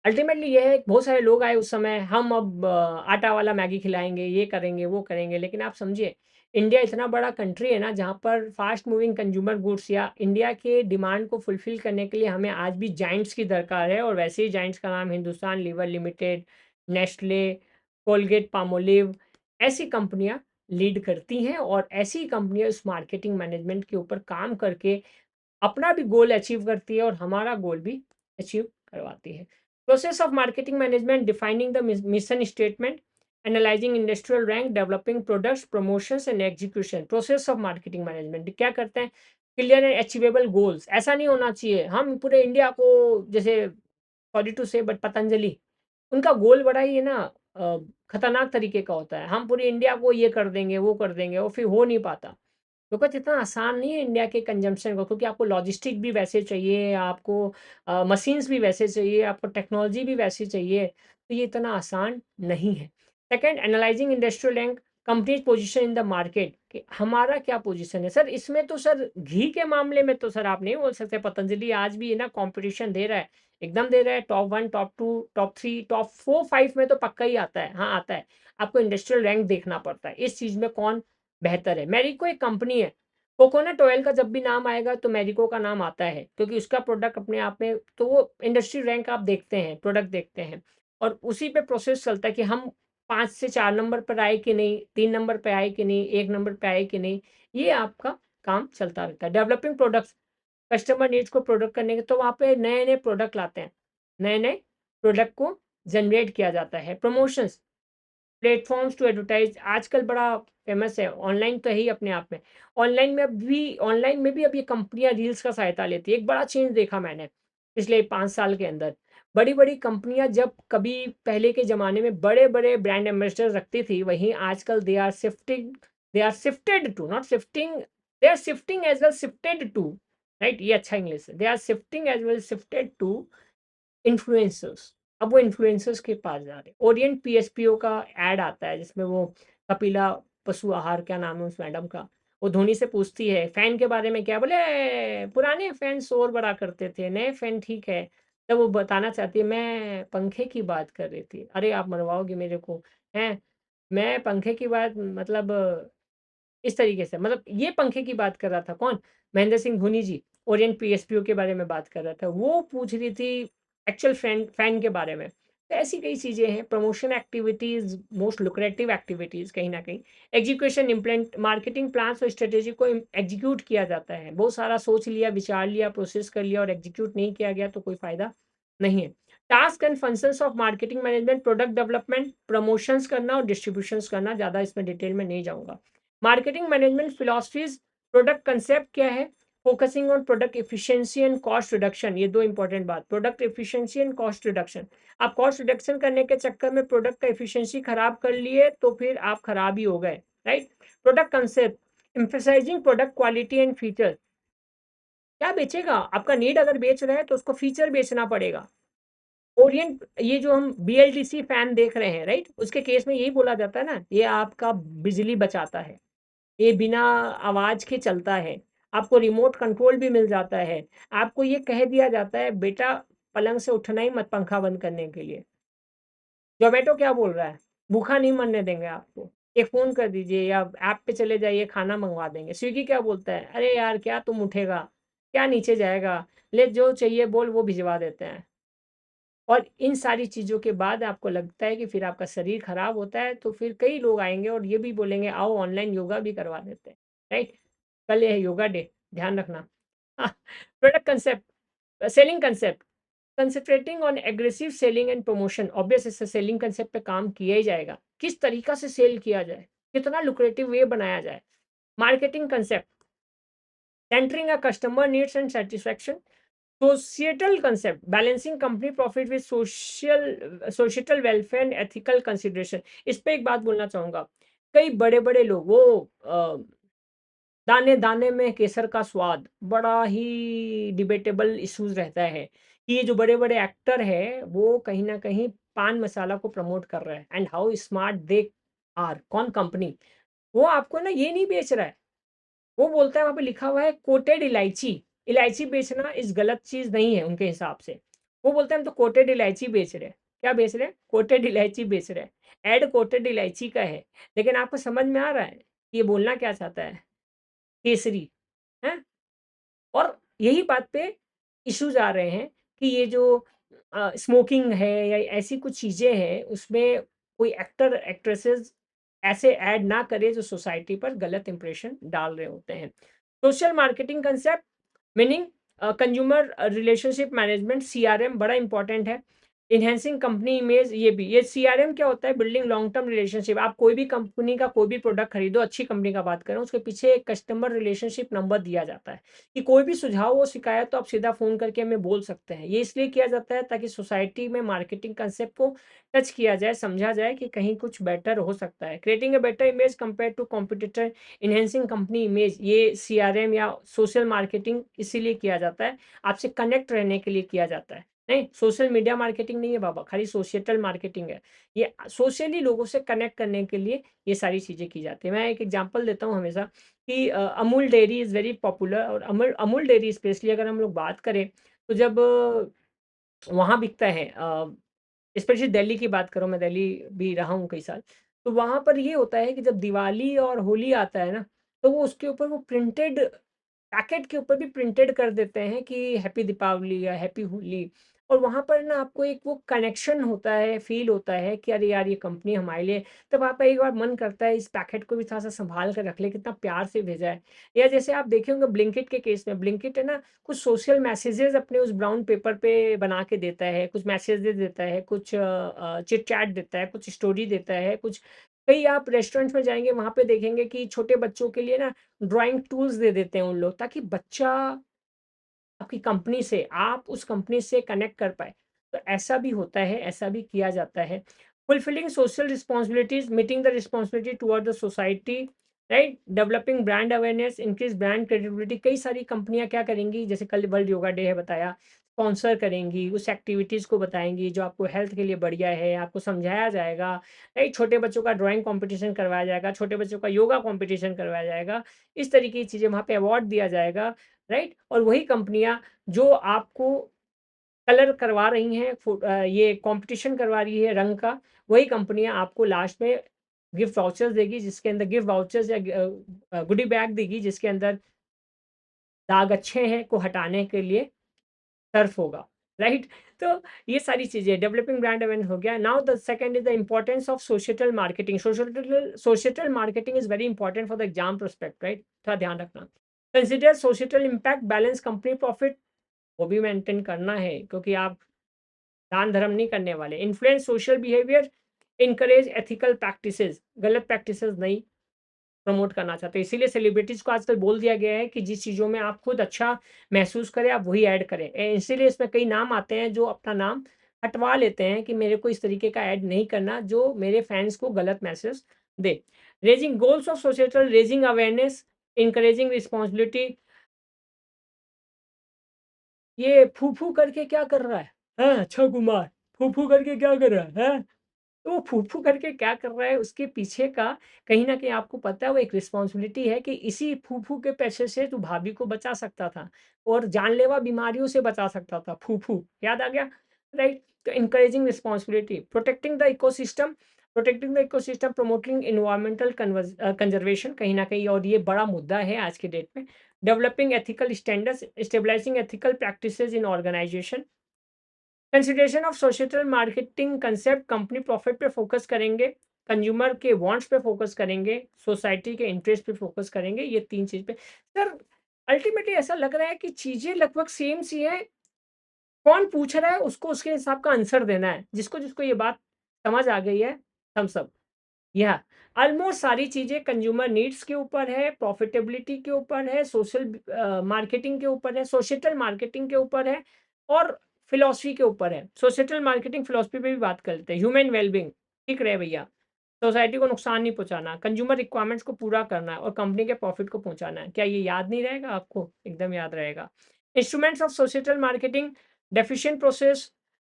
अल्टीमेटली ये है, बहुत सारे लोग आए उस समय, हम अब आटा वाला मैगी खिलाएँगे, ये करेंगे, वो करेंगे, लेकिन आप समझिए, इंडिया इतना बड़ा कंट्री है ना, जहाँ पर फ़ास्ट मूविंग कंज़्यूमर गुड्स या इंडिया के डिमांड को फुलफ़िल करने के लिए हमें आज भी जायंट्स की दरकार है और वैसे ही जायंट्स का नाम Hindustan liver limited, Nestle, Colgate-Palmolive ऐसी कंपनियाँ लीड करती हैं और ऐसी कंपनियाँ इस मार्केटिंग मैनेजमेंट के ऊपर काम करके अपना भी गोल अचीव करती है और हमारा गोल भी अचीव करवाती है। Process of marketing management defining the mission statement, analysing industrial rank, developing products, promotions and execution. Process of marketing management क्या करते हैं? Clear and achievable goals. ऐसा नहीं होना चाहिए हम पूरे इंडिया को जैसे सॉरी टू से बट पतंजलि उनका गोल बड़ा ही है ना अ, खतरनाक तरीके का होता है। हम पूरी इंडिया को ये कर देंगे, वो कर देंगे और फिर हो नहीं पाता। बिकॉज़ इतना आसान नहीं है इंडिया के कंज़म्पशन को क्योंकि आपको लॉजिस्टिक भी वैसे चाहिए, आपको मशीन्स भी वैसे चाहिए, आपको टेक्नोलॉजी भी वैसी चाहिए, तो ये इतना आसान नहीं है। Second analysing industrial rank, companies position in the market कि हमारा क्या पोज़ीशन है। सर इसमें तो सर घी के मामले में तो सर आप नहीं बोल सकते पतंजलि आज भी है ना कॉम्पिटिशन दे रहा है, एकदम दे रहा है टॉप 1, टॉप 2, टॉप 3, टॉप 4, 5 में तो पक्का ही आता है। हाँ, आता है। आपको इंडस्ट्रियल रैंक देखना पड़ता है, इस चीज़ में कौन बेहतर है। मैरिको एक कंपनी है, कोकोनट ऑयल का जब भी नाम आएगा तो मैरिको का नाम आता है क्योंकि उसका प्रोडक्ट अपने आप में तो वो इंडस्ट्री रैंक आप देखते हैं, प्रोडक्ट देखते हैं और उसी पे प्रोसेस चलता है कि हम 5 से 4 नंबर पर आए कि नहीं, 3 नंबर पे आए कि नहीं, 1 नंबर पे आए कि नहीं, ये आपका काम चलता रहता है। डेवलपिंग प्रोडक्ट्स, कस्टमर नीड्स को प्रोडक्ट करने के तो वहाँ पे नए-नए प्रोडक्ट लाते हैं, नए-नए प्रोडक्ट को जनरेट किया जाता है। प्रमोशंस प्लेटफ़ॉर्म्स टू एडवर्टाइज़ आजकल बड़ा फ़ेमस है, ऑनलाइन तो है ही अपने आप में। ऑनलाइन में भी अब ये कंपनियाँ रील्स का सहायता लेती है। एक बड़ा चेंज देखा मैंने पिछले 5 साल के अंदर। बड़ी-बड़ी कंपनियाँ जब कभी पहले के ज़माने में बड़े-बड़े ब्रांड एम्बेसडर रखती थी, वहीं आजकल they are shifted to not shifting they are shifting as well shifted to right ये अच्छा इंग्लिश है। They are shifting as well shifted to influencers. अब वो इन्फ्लुएंसर्स के पास जा रहे हैं। ओरिएंट पीएसपीओ का ऐड आता है जिसमें वो कपिला पशु आहार क्या नाम है उस मैडम का, वो धोनी से पूछती है फैन के बारे में क्या? बोले पुराने फैन शोर बड़ा करते थे, नए फैन ठीक है। तब वो बताना चाहती है मैं पंखे की बात कर रही थी। अरे आप मरवाओगे मेरे को, हैं? मैं पंखे की बात मतलब इस तरीके से मतलब ये पंखे की बात कर रहा था कौन? महेंद्र सिंह धोनी जी, ओरिएंट पीएसपीओ के बारे में बात कर रहा था। वो पूछ रही थी एक्चुअल फैन फैन के बारे में। तो ऐसी कई चीज़ें हैं, promotion activities, most lucrative activities कहीं न कहीं। एजुकेशन इम्प्लेंट मार्केटिंग प्लान्स और स्ट्रैटेजी को एग्ज़ीक्यूट किया जाता है। बहुत सारा सोच लिया, विचार लिया, प्रोसेस कर लिया और एग्ज़ीक्यूट नहीं किया गया तो कोई फ़ायदा नहीं है। Task and functions of marketing management, product development, promotions करना और डिस्ट्रीब्यूशंस करना, ज़्यादा इसमें डिटेल में नहीं जाऊँगा। Marketing management philosophies, product concept क्या है? Focusing on product efficiency and cost reduction, ये 2 इंपॉर्टेंट बात, product efficiency and cost reduction. आप कॉस्ट रिडक्शन करने के चक्कर में प्रोडक्ट का एफिशिएंसी खराब कर लिए, तो फिर आप खराब ही हो गए, right? Product concept, emphasising product quality and feature. क्या बेचेगा? आपका नीड अगर बेच रहा है, तो उसको फीचर बेचना पड़ेगा। ओरिएंट ये जो हम बीएलडीसी फैन देख रहे हैं, राइट? उसके केस में यही बोला जाता है ना, ये आपका बिजली बचाता है। ये बिना आवाज़ के चलता है। आपको रिमोट कंट्रोल भी मिल जाता है। आपको ये कह दिया जाता है बेटा पलंग से उठना ही मत पंखा बंद करने के लिए। ज़ोमैटो क्या बोल रहा है? भूखा नहीं मरने देंगे आपको। एक फ़ोन कर दीजिए या ऐप पे चले जाइए खाना मँगवा देंगे। स्विगी क्या बोलता है? अरे यार क्या तुम उठेगा? क्या नीचे जाएगा? ले जो चाहिए बोल वो भिजवा देते हैं। और इन सारी चीज़ों के बाद आपको लगता है कि फिर आपका शरीर खराब होता है, तो फिर कई लोग आएँगे और ये भी बोलेंगे आओ ऑनलाइन योगा भी करवा देते हैं, राइट? कल है योगा डे, ध्यान रखना। Product concept selling concept concentrating on aggressive selling and promotion obvious इससे सेलिंग कांसेप्ट पे काम किया ही जाएगा। किस तरीका से सेल किया जाए, कितना लुक्रेटिव वे बनाया जाए। Marketing concept centering a customer needs and satisfaction. Societal concept, balancing company profit with societal welfare and ethical consideration। इस पे एक बात बोलना चाहूँगा। कई बड़े-बड़े लोग वो दाने-दाने में केसर का स्वाद, बड़ा ही डिबेटेबल इश्यूज़ रहता है कि ये जो बड़े-बड़े एक्टर हैं, वो कहीं न कहीं पान मसाला को प्रमोट कर रहे हैं and how smart they are. कौन कंपनी? वो आपको ना ये नहीं बेच रहा है। वो बोलता है वहाँ पे लिखा हुआ है कोटेड इलायची। इलायची बेचना इस गलत चीज़ नहीं है उनके हिसाब से। वो बोलते हैं हम तो कोटेड इलायची बेच रहे हैं। क्या बेच रहे हैं? कोटेड इलायची बेच रहे हैं। ऐड कोटेड इलायची का है। लेकिन आपको समझ में आ रहा है, कि ये बोलना क्या चाहता है? केसरी, हैं? और यही बात पे इश्यूज़ आ रहे हैं कि ये जो स्मोकिंग है या ऐसी कुछ चीज़ें हैं, उसमें कोई एक्टर एक्ट्रेसेस ऐसे ऐड ना करें जो सोसाइटी पर गलत इंप्रेशन डाल रहे होते हैं। Social marketing concept meaning consumer relationship management CRM बड़ा इंपॉर्टेंट है। एनहांसिंग कंपनी इमेज ये सीआरएम क्या होता है? Building long term relationship. आप कोई भी कंपनी का कोई भी प्रोडक्ट खरीदो, अच्छी कंपनी का बात कर रहा हूँ, उसके पीछे एक कस्टमर रिलेशनशिप नंबर दिया जाता है। कि कोई भी सुझाव हो, शिकायत तो आप सीधा फ़ोन करके हमें बोल सकते हैं। ये इसलिए किया जाता है ताकि सोसाइटी में मार्केटिंग कांसेप्ट को टच किया जाए, समझा जाए कि कहीं कुछ बेटर हो सकता है। Creating a better image compared to competitor, enhancing company image ये सीआरएम या सोशल मार्केटिंग इसीलिए किया जाता है, आपसे कनेक्ट रहने के लिए किया जाता है। नहीं, सोशल मीडिया मार्केटिंग नहीं है बाबा, खाली सोशल मार्केटिंग है। ये सोशली लोगों से कनेक्ट करने के लिए ये सारी चीज़ें की जाती हैं। मैं एक एग्ज़ाम्पल देता हूँ हमेशा कि Amul dairy is very popular और अमूल अमूल डेयरी स्पेशली अगर हम लोग बात करें, तो जब वहाँ बिकता है स्पेशली दिल्ली की बात करूँ, मैं दिल्ली भी रहा हूँ कई साल, तो वहाँ पर ये होता है कि जब दिवाली और होली आता है ना, तो वो उसके ऊपर वो प्रिंटेड पैकेट के ऊपर भी प्रिंटेड कर देते हैं कि हैप्पी दीपावली या हैप्पी होली। और वहाँ पर ना आपको एक वो कनेक्शन होता है, फ़ील होता है कि अरे यार ये कंपनी हमारे लिए, तब आपका एक बार मन करता है इस पैकेट को भी थोड़ा-सा सँभाल कर रख लें, कितना प्यार से भेजा है। या जैसे आप देखे होंगे ब्लिंकिट के केस में, ब्लिंकिट है ना कुछ सोशल मैसेजेज़ अपने उस ब्राउन पेपर पे बना के देता है, कुछ मैसेजेज़ देता है, कुछ चिट-चैट देता है, कुछ स्टोरी देता है, कुछ कई आप रेस्टोरेंट्स में जाएँगे वहाँ पे देखेंगे कि छोटे बच्चों के लिए ना ड्राइंग टूल्स दे देते हैं उन लोग, ताकि बच्चा आपकी कंपनी से, आप उस कंपनी से कनेक्ट कर पाएँ। तो ऐसा भी होता है, ऐसा भी किया जाता है। Fulfilling social responsibilities, meeting the responsibility toward the society, right? Developing brand awareness, increase brand credibility. कई सारी कंपनियाँ क्या करेंगी, जैसे कल वर्ल्ड योगा डे है बताया, स्पॉन्सर करेंगी, उस एक्टिविटीज़ को बताएँगी जो आपको हेल्थ के लिए बढ़िया है, आपको समझाया जाएगा, राइट? छोटे बच्चों का ड्राइंग कॉम्पिटिशन करवाया जाएगा, छोटे बच्चों का योगा कॉम्पिटिशन करवाया जाएगा। इस तरीके की चीज़ें वहाँ पे अवार्ड दिया जाएगा, राइट? और वही कंपनियाँ जो आपको कलर करवा रही हैं, ये कॉम्पिटिशन करवा रही है रंग का, वही कंपनियाँ आपको लास्ट में गिफ्ट वाउचर्स देगी, जिसके अंदर गिफ्ट वाउचर्स या गुडी बैग देगी, जिसके अंदर दाग अच्छे हैं को हटाने के लिए सर्फ होगा, राइट? तो ये सारी चीज़ें डेवलपिंग ब्रांड अवेयरनेस हो गया। Now the second is the importance of societal marketing. Societal marketing is very important for the exam prospect, right? थोड़ा ध्यान रखना। Consider societal impact, balance company profit, वो भी मेंटेन करना है क्योंकि आप दान धर्म नहीं करने वाले। Influence social behaviour, encourage ethical practices, गलत प्रैक्टिसेस नहीं प्रमोट करना चाहते। इसीलिए सेलिब्रिटीज़ को आजकल बोल दिया गया है कि जिस चीज़ों में आप खुद अच्छा महसूस करें, आप वही ऐड करें। इसीलिए इसमें कई नाम आते हैं जो अपना नाम हटवा लेते हैं कि मेरे को इस तरीके का ऐड नहीं करना जो मेरे फैन्स को गलत message they. Raising goals of societal, raising awareness, encouraging responsibility. ये फू-फू करके क्या कर रहा है? हैं, अक्षय कुमार, फू-फू करके क्या कर रहा है? हैं? तो वो फू-फू करके क्या कर रहा है, उसके पीछे का कहीं न कहीं आपको पता है वो एक रिस्पॉन्सिबिलिटी है कि इसी फू-फू के पैसे से तू भाभी को बचा सकता था और जानलेवा बीमारियों से बचा सकता था, फू-फू, याद आ गया? राइट? तो encouraging responsibility, protecting the ecosystem, promoting environmental conservation कहीं न कहीं, और ये बड़ा मुद्दा है आज के डेट में। Developing ethical standards, stabilising ethical practices in organisation. Consideration of social marketing concept, company profit पे फोकस करेंगे, कंज्यूमर के वांट्स पे फोकस करेंगे, सोसाइटी के इंटरेस्ट पे फोकस करेंगे, ये 3 चीज़ पे। सर अल्टीमेटली ऐसा लग रहा है कि चीज़ें लगभग सेम सी हैं, कौन पूछ रहा है उसको उसके हिसाब का आंसर देना है। जिसको ये बात समझ आ गई है, थम्स अप। या ऑलमोस्ट सारी चीज़ें कंज्यूमर नीड्स के ऊपर है, प्रॉफिटेबिलिटी के ऊपर है, सोशल मार्केटिंग के ऊपर है, सोशल मार्केटिंग के ऊपर है और फिलॉसफी के ऊपर है। सोशल मार्केटिंग फिलॉसफी पे भी बात कर लेते हैं। ह्यूमन वेलबींग ठीक रहे भैया, सोसाइटी को नुकसान नहीं पहुँचाना, कंज्यूमर रिक्वायरमेंट्स को पूरा करना है और कंपनी के प्रॉफिट को पहुँचाना है। क्या ये याद नहीं रहेगा आपको? एकदम याद रहेगा। Instruments of social marketing, deficient process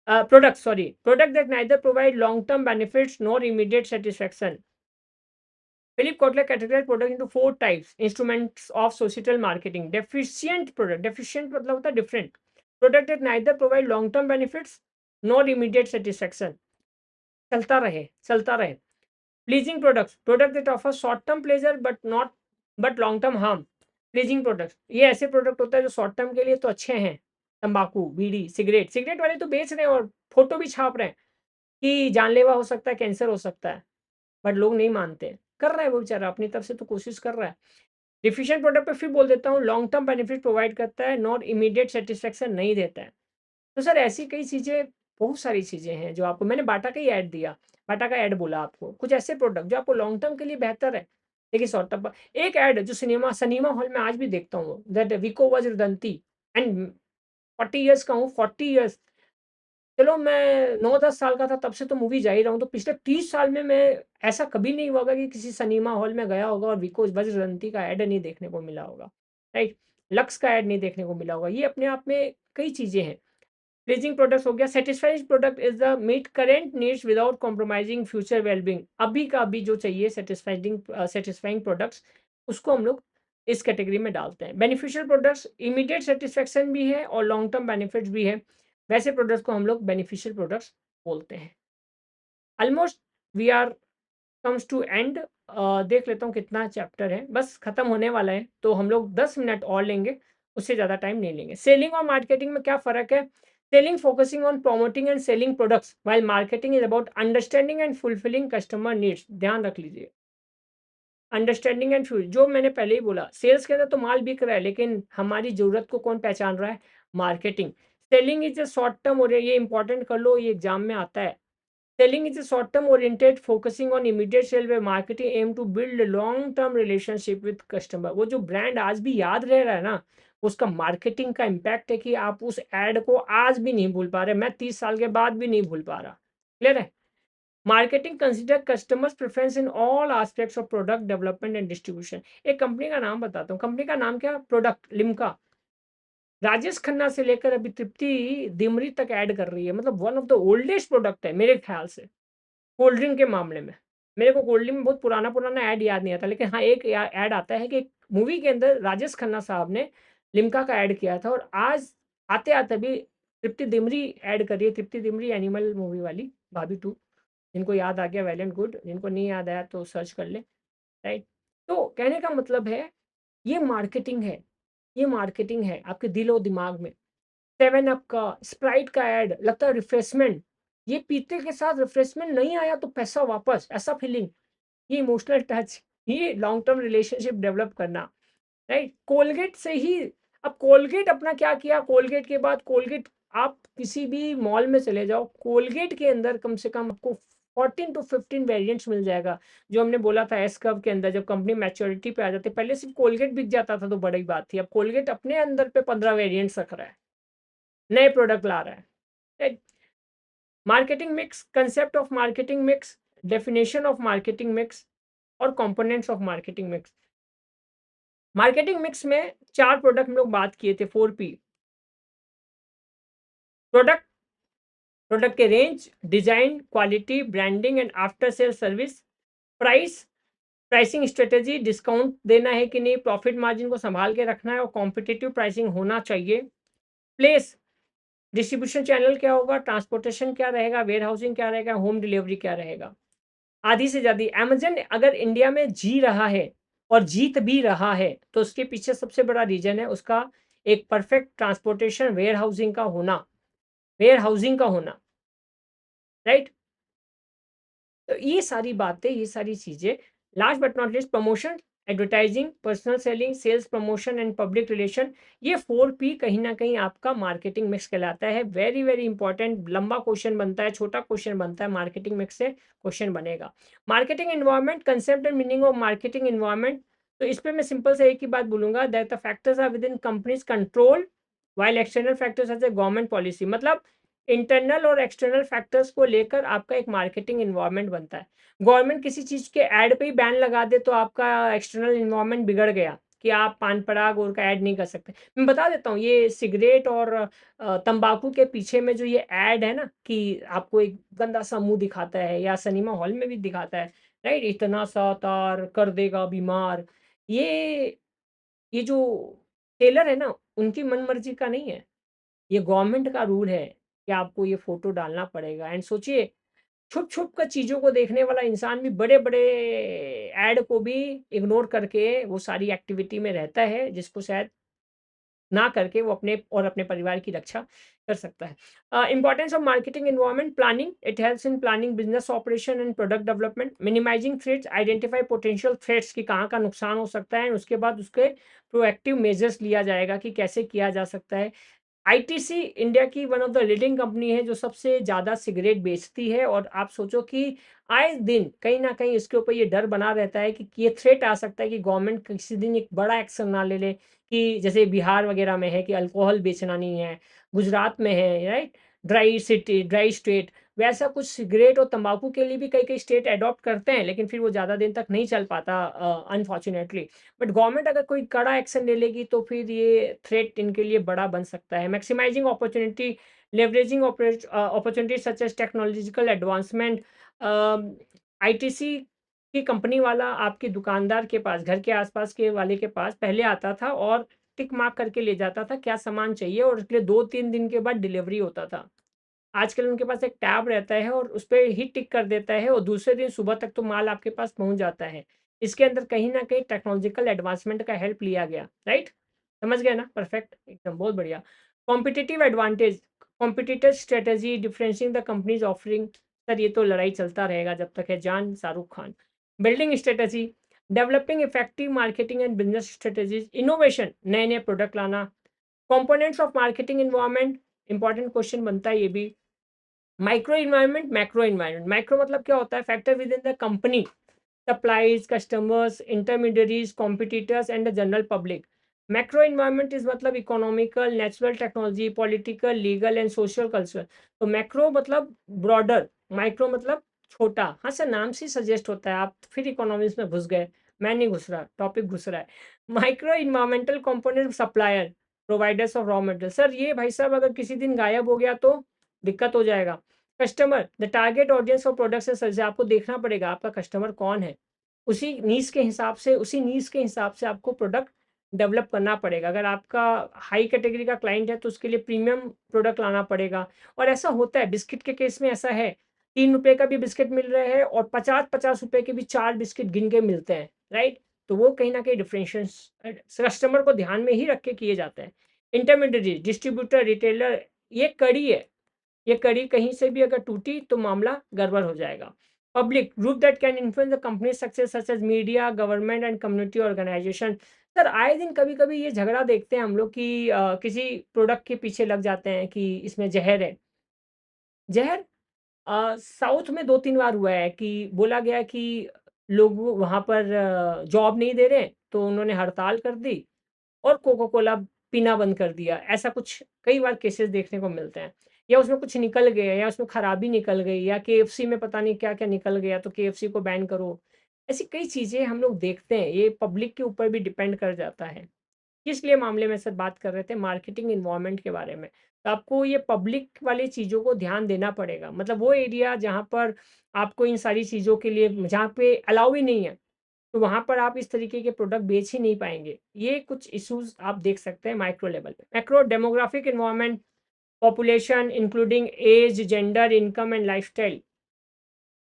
product that neither provide long term benefits nor immediate satisfaction. Philip Kotler categorized product into 4 types instruments of societal marketing. Deficient product, deficient मतलब होता है different. Product that neither provide long term benefits nor immediate satisfaction. चलता रहे. Pleasing products, product that offer short term pleasure but long term harm. Pleasing products, ये ऐसे product होता है जो शॉर्ट टर्म के लिए तो अच्छे हैं, तंबाकू, बीड़ी, सिगरेट, सिगरेट वाले तो बेच रहे हैं और फोटो भी छाप रहे हैं कि जानलेवा हो सकता है, कैंसर हो सकता है, बट लोग नहीं मानते। कर रहा है वो बेचारा, अपनी तरफ से तो कोशिश कर रहा है। डिफिशिएंट प्रोडक्ट पे फिर बोल देता हूँ, लॉन्ग टर्म बेनिफिट प्रोवाइड करता है, नॉट इमीडिएट सैटिस्फैक्शन नहीं देता है। तो सर ऐसी कई चीज़ें, बहुत सारी चीज़ें हैं जो आपको, मैंने बाटा का ही ऐड दिया, बाटा का ऐड बोला आपको। कुछ ऐसे प्रोडक्ट जो आपको लॉन्ग टर्म के लिए बेहतर है, लेकिन शॉर्ट टर्म पर एक ऐड जो सिनेमा हॉल में आज भी देखता हूँ, that Vicco Vajradanti and 40 years का हूँ, 40 इयर्स, चलो मैं 9-10 साल का था तब से तो मूवी जा ही रहा हूँ, तो पिछले 30 साल में मैं, ऐसा कभी नहीं हुआ होगा कि किसी सिनेमा हॉल में गया होगा और विको वज्रदंती का ऐड नहीं देखने को मिला होगा, राइट? लक्स का ऐड नहीं देखने को मिला होगा। ये अपने आप में कई चीज़ें हैं। प्लीजिंग प्रोडक्ट्स हो गया, satisfied product is the meet current needs without compromising future well-being. अभी का अभी जो चाहिए सैटिस्फाइंग प्रोडक्ट्स, उसको हम लोग इस कैटेगरी में डालते हैं। बेनिफिशियल प्रोडक्ट्स इमीडिएट सैटिस्फैक्शन भी है और लॉन्ग टर्म बेनिफिट्स भी है। वैसे प्रोडक्ट्स को हम लोग बेनिफिशियल प्रोडक्ट्स बोलते हैं। Almost we are comes to end. देख लेता हूँ कितना चैप्टर है, बस खत्म होने वाला है, तो हम लोग 10 मिनट और लेंगे, उससे ज़्यादा टाइम नहीं लेंगे। सेलिंग और मार्केटिंग में क्या फ़र्क है? Selling focusing on promoting and selling products while marketing is about understanding and fulfilling customer needs. ध्यान रख लीजिए, अंडरस्टैंडिंग एंड फ्यूल, जो मैंने पहले ही बोला, सेल्स के अंदर तो माल बिक रहा है, लेकिन हमारी ज़रूरत को कौन पहचान रहा है? Marketing. Selling is a short term, और ये इंपॉर्टेंट कर लो, ये एग्ज़ाम में आता है। Selling is a short term oriented focusing on immediate sale, where marketing aim to build long term relationship with customer. वो जो ब्रांड आज भी याद रह रहा है ना, उसका मार्केटिंग का इम्पैक्ट है कि आप उस एड को आज भी नहीं भूल पा रहे। मैं 30 साल के बाद भी नहीं भूल पा रहा। क्लियर है? Marketing consider customers preference in all aspects of product development and distribution. एक कंपनी का नाम बताता हूँ, कंपनी का नाम क्या? Product Limca. राजेश खन्ना से लेकर अभी तृप्ति दिमरी तक ऐड कर रही है, मतलब one of the oldest product है मेरे ख्याल से कोल्ड ड्रिंक के मामले में। मेरे को कोल्ड ड्रिंक में बहुत पुराना पुराना ऐड याद नहीं आता, लेकिन हाँ एक ऐड आता है कि एक मूवी के अंदर राजेश खन्ना साहब ने लिम्का का ऐड किया था, और आज आते आते भी तृप्ति दिमरी ऐड कर रही है। तृप्ति दिमरी एनिमल मूवी वाली भाभी 2। जिनको याद आ गया वेल एंड गुड, जिनको नहीं याद आया तो सर्च कर ले। राइट? तो कहने का मतलब है, ये मार्केटिंग है, ये मार्केटिंग है आपके दिलो दिमाग में। 7 अप का, स्प्राइट का ऐड लगता है रिफ्रेशमेंट, ये पीते के साथ रिफ्रेशमेंट नहीं आया तो पैसा वापस, ऐसा फीलिंग, ये इमोशनल टच, ये लॉन्ग टर्म रिलेशनशिप डेवलप करना। राइट? कोलगेट से ही, अब कोलगेट अपना क्या किया, कोलगेट के बाद कोलगेट, आप किसी भी मॉल में चले जाओ, कोलगेट के अंदर कम से कम आपको 14 टू 15 वेरिएंट्स मिल जाएगा। जो हमने बोला था एस कर्व के अंदर, जब कंपनी मैच्योरिटी पे आ जाती है, पहले सिर्फ कोलगेट बिक जाता था तो बड़ी बात थी, अब कोलगेट अपने अंदर पे 15 वेरिएंट्स रख रहा है, नए प्रोडक्ट ला रहा है। Right? Marketing mix, concept of marketing mix, definition of marketing mix और components of marketing mix. Marketing mix में 4 प्रोडक्ट हम लोग बात किए थे, 4 पी। प्रोडक्ट, प्रोडक्ट के range, design, quality, branding and after sale service. Price, pricing strategy, discount देना है कि नहीं, प्रॉफिट मार्जिन को संभाल के रखना है और कॉम्पिटिटिव प्राइसिंग होना चाहिए। प्लेस, डिस्ट्रीब्यूशन चैनल क्या होगा, ट्रांसपोर्टेशन क्या रहेगा, वेयर हाउसिंग क्या रहेगा, होम डिलीवरी क्या रहेगा। आधी से ज़्यादा अमेज़न अगर इंडिया में जी रहा है और जीत भी रहा है, तो उसके पीछे सबसे बड़ा रीज़न है उसका एक परफेक्ट ट्रांसपोर्टेशन, वेयर हाउसिंग का होना। राइट? तो ये सारी बातें, ये सारी चीज़ें, last but not least promotion, advertising, personal selling, sales promotion and public relation, ये 4 पी कहीं न कहीं आपका मार्केटिंग मिक्स कहलाता है। वेरी, वेरी इंपॉर्टेंट, लंबा क्वेश्चन बनता है, छोटा क्वेश्चन बनता है, मार्केटिंग मिक्स से क्वेश्चन बनेगा। Marketing environment, concept and meaning of marketing environment. तो इस पे मैं सिंपल से एक ही बात बोलूँगा, that the factors are within companies control, while external factors as a government policy. मतलब इंटरनल और एक्सटर्नल फैक्टर्स को लेकर आपका एक मार्केटिंग एनवायरनमेंट बनता है। गवर्नमेंट किसी चीज़ के ऐड पे ही बैन लगा दे तो आपका एक्सटर्नल एनवायरनमेंट बिगड़ गया कि आप पान पराग और का ऐड नहीं कर सकते। मैं बता देता हूँ, ये सिगरेट और तंबाकू के पीछे में जो ये ऐड है ना, कि आपको एक गंदा सा मुँह दिखाता है, या सिनेमा हॉल में भी दिखाता है, राइट? इतना सा तार कर देगा बीमार। ये ये जो टेलर है ना, उनकी मनमर्जी का नहीं है। ये गवर्नमेंट का रूल है कि आपको ये फ़ोटो डालना पड़ेगा। एंड सोचिए, छुप-छुप कर चीज़ों को देखने वाला इंसान भी बड़े-बड़े ऐड को भी इग्नोर करके वो सारी एक्टिविटी में रहता है, जिसको शायद ना करके वो अपने और अपने परिवार की रक्षा कर सकता है। Importance of marketing environment planning, it helps in planning business operation and product development, minimising threats, identify potential threats कि कहाँ का नुकसान हो सकता है, उसके बाद उसके प्रोएक्टिव मेजर्स लिया जाएगा कि कैसे किया जा सकता है। आईटीसी इंडिया की one of the leading company है जो सबसे ज़्यादा सिगरेट बेचती है, और आप सोचो कि आए दिन कहीं न कहीं इसके ऊपर ये डर बना रहता है कि ये थ्रेट आ सकता है कि गवर्नमेंट किसी दिन एक बड़ा एक्शन ना ले ले, कि जैसे बिहार वगैरह में है कि अल्कोहल बेचना नहीं है, गुजरात में है, राइट? ड्राई स्टेट, वैसा कुछ सिगरेट और तंबाकू के लिए भी कई-कई स्टेट अडॉप्ट करते हैं, लेकिन फिर वो ज़्यादा दिन तक नहीं चल पाता अनफॉर्च्यूनेटली। बट गवर्नमेंट अगर कोई कड़ा एक्शन ले लेगी तो फिर ये थ्रेट इनके लिए बड़ा बन सकता है। Maximising opportunity, leveraging opportunity such as technological advancement. ITC की कंपनी वाला आपके दुकानदार के पास, घर के आस-पास के वाले के पास पहले आता था और टिक मार्क करके ले जाता था क्या सामान चाहिए, और उसके लिए 2-3 दिन के बाद डिलीवरी होता था। आजकल उनके पास एक टैब रहता है और उसपे ही टिक कर देता है और दूसरे दिन सुबह तक तो माल आपके पास पहुँच जाता है। इसके अंदर कहीं न कहीं टेक्नोलॉजिकल एडवांसमेंट का हेल्प लिया गया, राइट? समझ गए ना? परफेक्ट, एकदम बहुत बढ़िया। Competitive advantage, competitor strategy, differentiating the companies offering. Sir ये तो लड़ाई चलता रहेगा जब तक है जान, Shahrukh Khan. Building strategy, developing effective marketing and business strategies, innovation, नए नए प्रोडक्ट लाना। Components of marketing environment, important question बनता है ये भी। Micro environment, macro environment. Micro मतलब क्या होता है? Factor within the company, supplies, customers, intermediaries, competitors, and the general public. Macro environment is मतलब economical, natural technology, political, legal and social culture. तो मैक्रो मतलब ब्रॉडर, माइक्रो मतलब छोटा। हाँ सर, नाम से सजेस्ट होता है, आप फिर इकोनॉमिक्स में घुस गए। मैं नहीं घुस रहा, टॉपिक घुस रहा है। Micro environmental component supplier, providers of raw material. Sir ये भाई साहब अगर किसी दिन गायब हो गया तो दिक्कत हो जाएगा। Customer, the target audience of products and services. आपको देखना पड़ेगा आपका कस्टमर कौन है, उसी नीश के हिसाब से आपको प्रोडक्ट डेवलप करना पड़ेगा। अगर आपका हाई कैटेगरी का क्लाइंट है तो उसके लिए प्रीमियम प्रोडक्ट लाना पड़ेगा। और ऐसा होता है, बिस्किट के केस में ऐसा है, 3 रुपए का भी बिस्किट मिल रहे हैं और 50-50 रुपए के भी 4 बिस्किट गिन के मिलते हैं, राइट? तो वो कहीं ना कहीं डिफरेंशिएशन कस्टमर को ध्यान में ही रख के किए जाते हैं। इंटरमीडिएट, डिस्ट्रीब्यूटर, रिटेलर, ये कड़ी है। ये कड़ी कहीं से भी अगर टूटी तो मामला गड़बड़ हो जाएगा। Public group that can influence the company success such as media, government and community organisation. Sir आए दिन कभी कभी ये झगड़ा देखते हैं हम लोग कि किसी प्रोडक्ट के पीछे लग जाते हैं कि इसमें जहर है। जहर साउथ में 2-3 बार हुआ है कि बोला गया कि लोग वहाँ पर जॉब नहीं दे रहे, तो उन्होंने हड़ताल कर दी और कोका कोला पीना बंद कर दिया। ऐसा कुछ कई बार केसेस देखने को मिलते हैं। या उसमें कुछ निकल गया, या उसमें खराबी निकल गई, या केएफसी में पता नहीं क्या-क्या निकल गया तो केएफसी को बैन करो। ऐसी कई चीज़ें हम लोग देखते हैं, ये पब्लिक के ऊपर भी डिपेंड कर जाता है। किस लिए मामले में सर बात कर रहे थे? मार्केटिंग एनवायरनमेंट के बारे में। तो आपको ये पब्लिक वाली चीज़ों को ध्यान देना पड़ेगा। मतलब वो एरिया जहाँ पर आपको इन सारी चीज़ों के लिए जहाँ पे अलाउ ही नहीं है, तो वहाँ पर आप इस तरीके के प्रोडक्ट बेच ही नहीं पाएँगे। ये कुछ इश्यूज़ आप देख सकते हैं माइक्रो लेवल पे। Macro demographic environment, population including age, gender, income and lifestyle.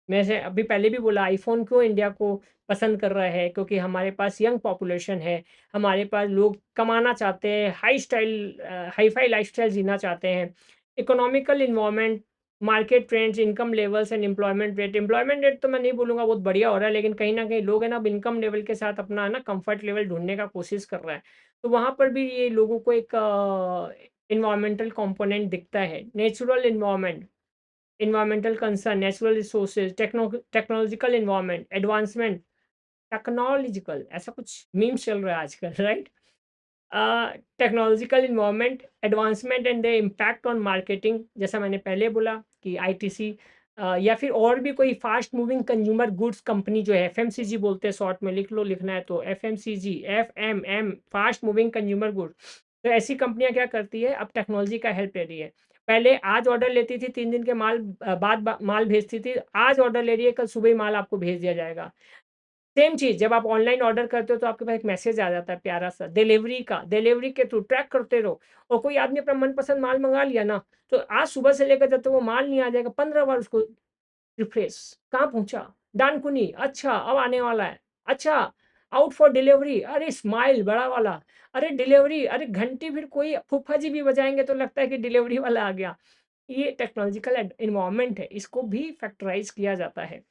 मैंने अभी पहले भी बोला, आईफ़ोन क्यों इंडिया को पसंद कर रहा है, क्योंकि हमारे पास यंग पॉपुलेशन है, हमारे पास लोग कमाना चाहते हैं, हाई-फ़ाई लाइफ़स्टाइल जीना चाहते हैं। Economical environment, market trends, income levels and employment rate तो मैं नहीं बोलूँगा बहुत बढ़िया हो रहा है, लेकिन कहीं न कहीं लोग है ना अब इनकम लेवल के साथ अपना है ना कम्फ़र्ट लेवल ढूँढने का कोशिश कर रहा है। तो वहाँ पर भी ये लोगों को एक एनवायरमेंटल कंपोनेंट दिखता है। Natural environment, environmental concern, natural resources, technological environment, advancement, technological ऐसा कुछ मीम्स चल रहा है आजकल right? Technological environment, advancement and the impact on marketing, जैसा मैंने पहले बोला कि आईटीसी या फिर और भी कोई fast moving consumer goods company जो है, एफएमसीजी बोलते हैं, शॉर्ट में लिख लो, लिखना है तो FMCG, FMM, fast moving consumer goods. तो ऐसी कंपनियां क्या करती है, अब टेक्नोलॉजी का हेल्प ले रही है। पहले आज ऑर्डर लेती थी, 3 दिन के बाद माल भेजती थी, आज ऑर्डर ले रही है, कल सुबह ही माल आपको भेज दिया जाएगा। सेम चीज़ जब आप ऑनलाइन ऑर्डर करते हो तो आपके पास एक मैसेज आ जाता है प्यारा-सा डिलीवरी का, डिलीवरी के थ्रू ट्रैक करते रहो। और कोई आदमी अपना मनपसंद माल मँगा लिया ना, तो आज सुबह से लेकर जब तक वो माल नहीं आ जाएगा 15 बार उसको रिफ्रेश, कहाँ पहुँचा? डानकुनी, अच्छा अब आने वाला है, अच्छा आउट फॉर डिलीवरी, अरे स्माइल बड़ा वाला, अरे डिलीवरी, अरे घंटी फिर कोई फूफा जी भी बजाएँगे तो लगता है कि डिलीवरी वाला आ गया। ये टेक्नोलॉजिकल एनवायरनमेंट है, इसको भी फैक्टराइज़ किया जाता है।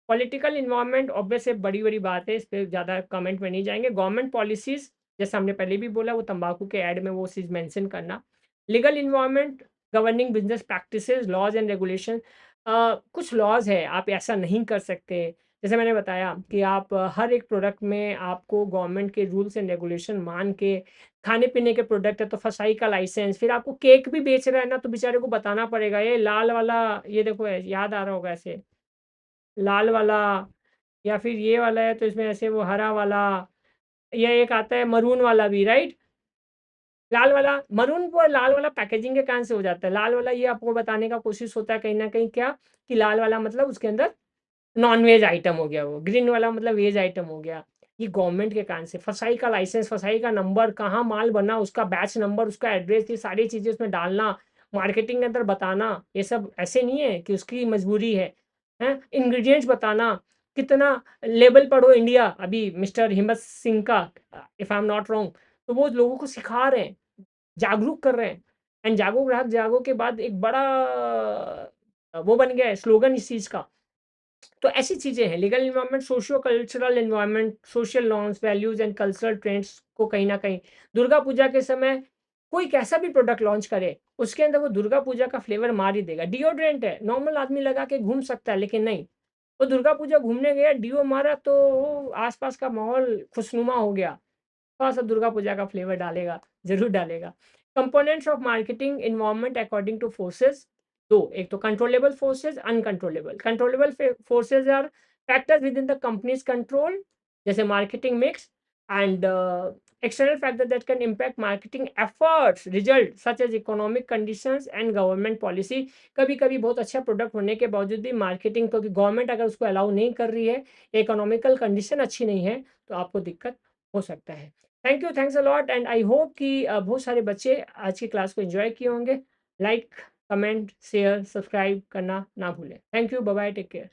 पॉलिटिकल एनवायरनमेंट ऑब्वियस से बड़ी-बड़ी बात है, इस पे ज़्यादा कमेंट में नहीं जाएँगे। गवर्नमेंट पॉलिसीज़, जैसे हमने पहले भी बोला, वो तंबाकू के ऐड में वो चीज़ मेंशन करना। Legal environment, governing business practices, laws and regulation. कुछ लॉज़ है, आप ऐसा नहीं कर सकते। जैसे मैंने बताया कि आप हर एक प्रोडक्ट में आपको गवर्नमेंट के रूल्स एंड रेगुलेशन मान के, खाने-पीने के प्रोडक्ट है तो फसाई का लाइसेंस, फिर आपको केक भी बेच रहा है ना, तो बेचारे को बताना पड़ेगा, ये लाल वाला, ये देखो याद आ रहा होगा ऐसे, लाल वाला, या फिर ये वाला है तो इसमें ऐसे वो हरा वाला, या एक आता है मरून वाला भी, राइट? लाल वाला, मरून और लाल वाला पैकेजिंग के कारण से हो जाता है। लाल वाला ये आपको बताने का कोशिश होता है कहीं न कहीं क्या, कि लाल वाला मतलब उसके अंदर नॉन-वेज आइटम हो गया वो, ग्रीन वाला मतलब वेज आइटम हो गया। ये गवर्नमेंट के कारण से, फसाई का लाइसेंस, फसाई का नंबर, कहाँ माल बना, उसका बैच नंबर, उसका एड्रेस, ये सारी चीज़ें उसमें डालना, मार्केटिंग के अंदर बताना, ये सब ऐसे नहीं है कि उसकी मजबूरी है, हैं? इंग्रीडिएंट्स बताना, कितना लेबल पढ़ो इंडिया, अभी मिस्टर हिम्मत सिंह का if I am not wrong, तो वो लोगों को सिखा रहे हैं, जागरूक कर रहे हैं। एंड जागो ग्राहक जागो के बाद एक बड़ा वो बन गया है स्लोगन इस चीज़ का। तो ऐसी चीज़ें हैं, legal environment, socio cultural environment, social norms, values and cultural trends को कहीं न कहीं दुर्गा पूजा के समय कोई कैसा भी प्रोडक्ट लॉन्च करे, उसके अंदर वो दुर्गा पूजा का फ्लेवर मार ही देगा। डिओड्रेंट है, नॉर्मल आदमी लगा के घूम सकता है, लेकिन नहीं, वो दुर्गा पूजा घूमने गया, डिओ मारा तो आस-पास का माहौल खुशनुमा हो गया। थोड़ा-सा दुर्गा पूजा का फ्लेवर डालेगा, ज़रूर डालेगा। Components of marketing environment according to forces 2, एक तो controllable forces, uncontrollable. Controllable forces are factors within the companies control, जैसे marketing mix and external factor that can impact marketing efforts, result such as economic conditions and government policy. कभी-कभी बहुत अच्छा product होने के बावजूद भी marketing, क्योंकि government अगर उसको अलाउ नहीं कर रही है, इकोनॉमिकल कंडीशन अच्छी नहीं है, तो आपको दिक्कत हो सकता है। Thank you, thanks a lot and I hope कि बहुत सारे बच्चे आज की क्लास को एंजॉय किए होंगे। लाइक, कमेंट, शेयर, सब्सक्राइब करना ना भूलें। Thank you, bye bye, take care.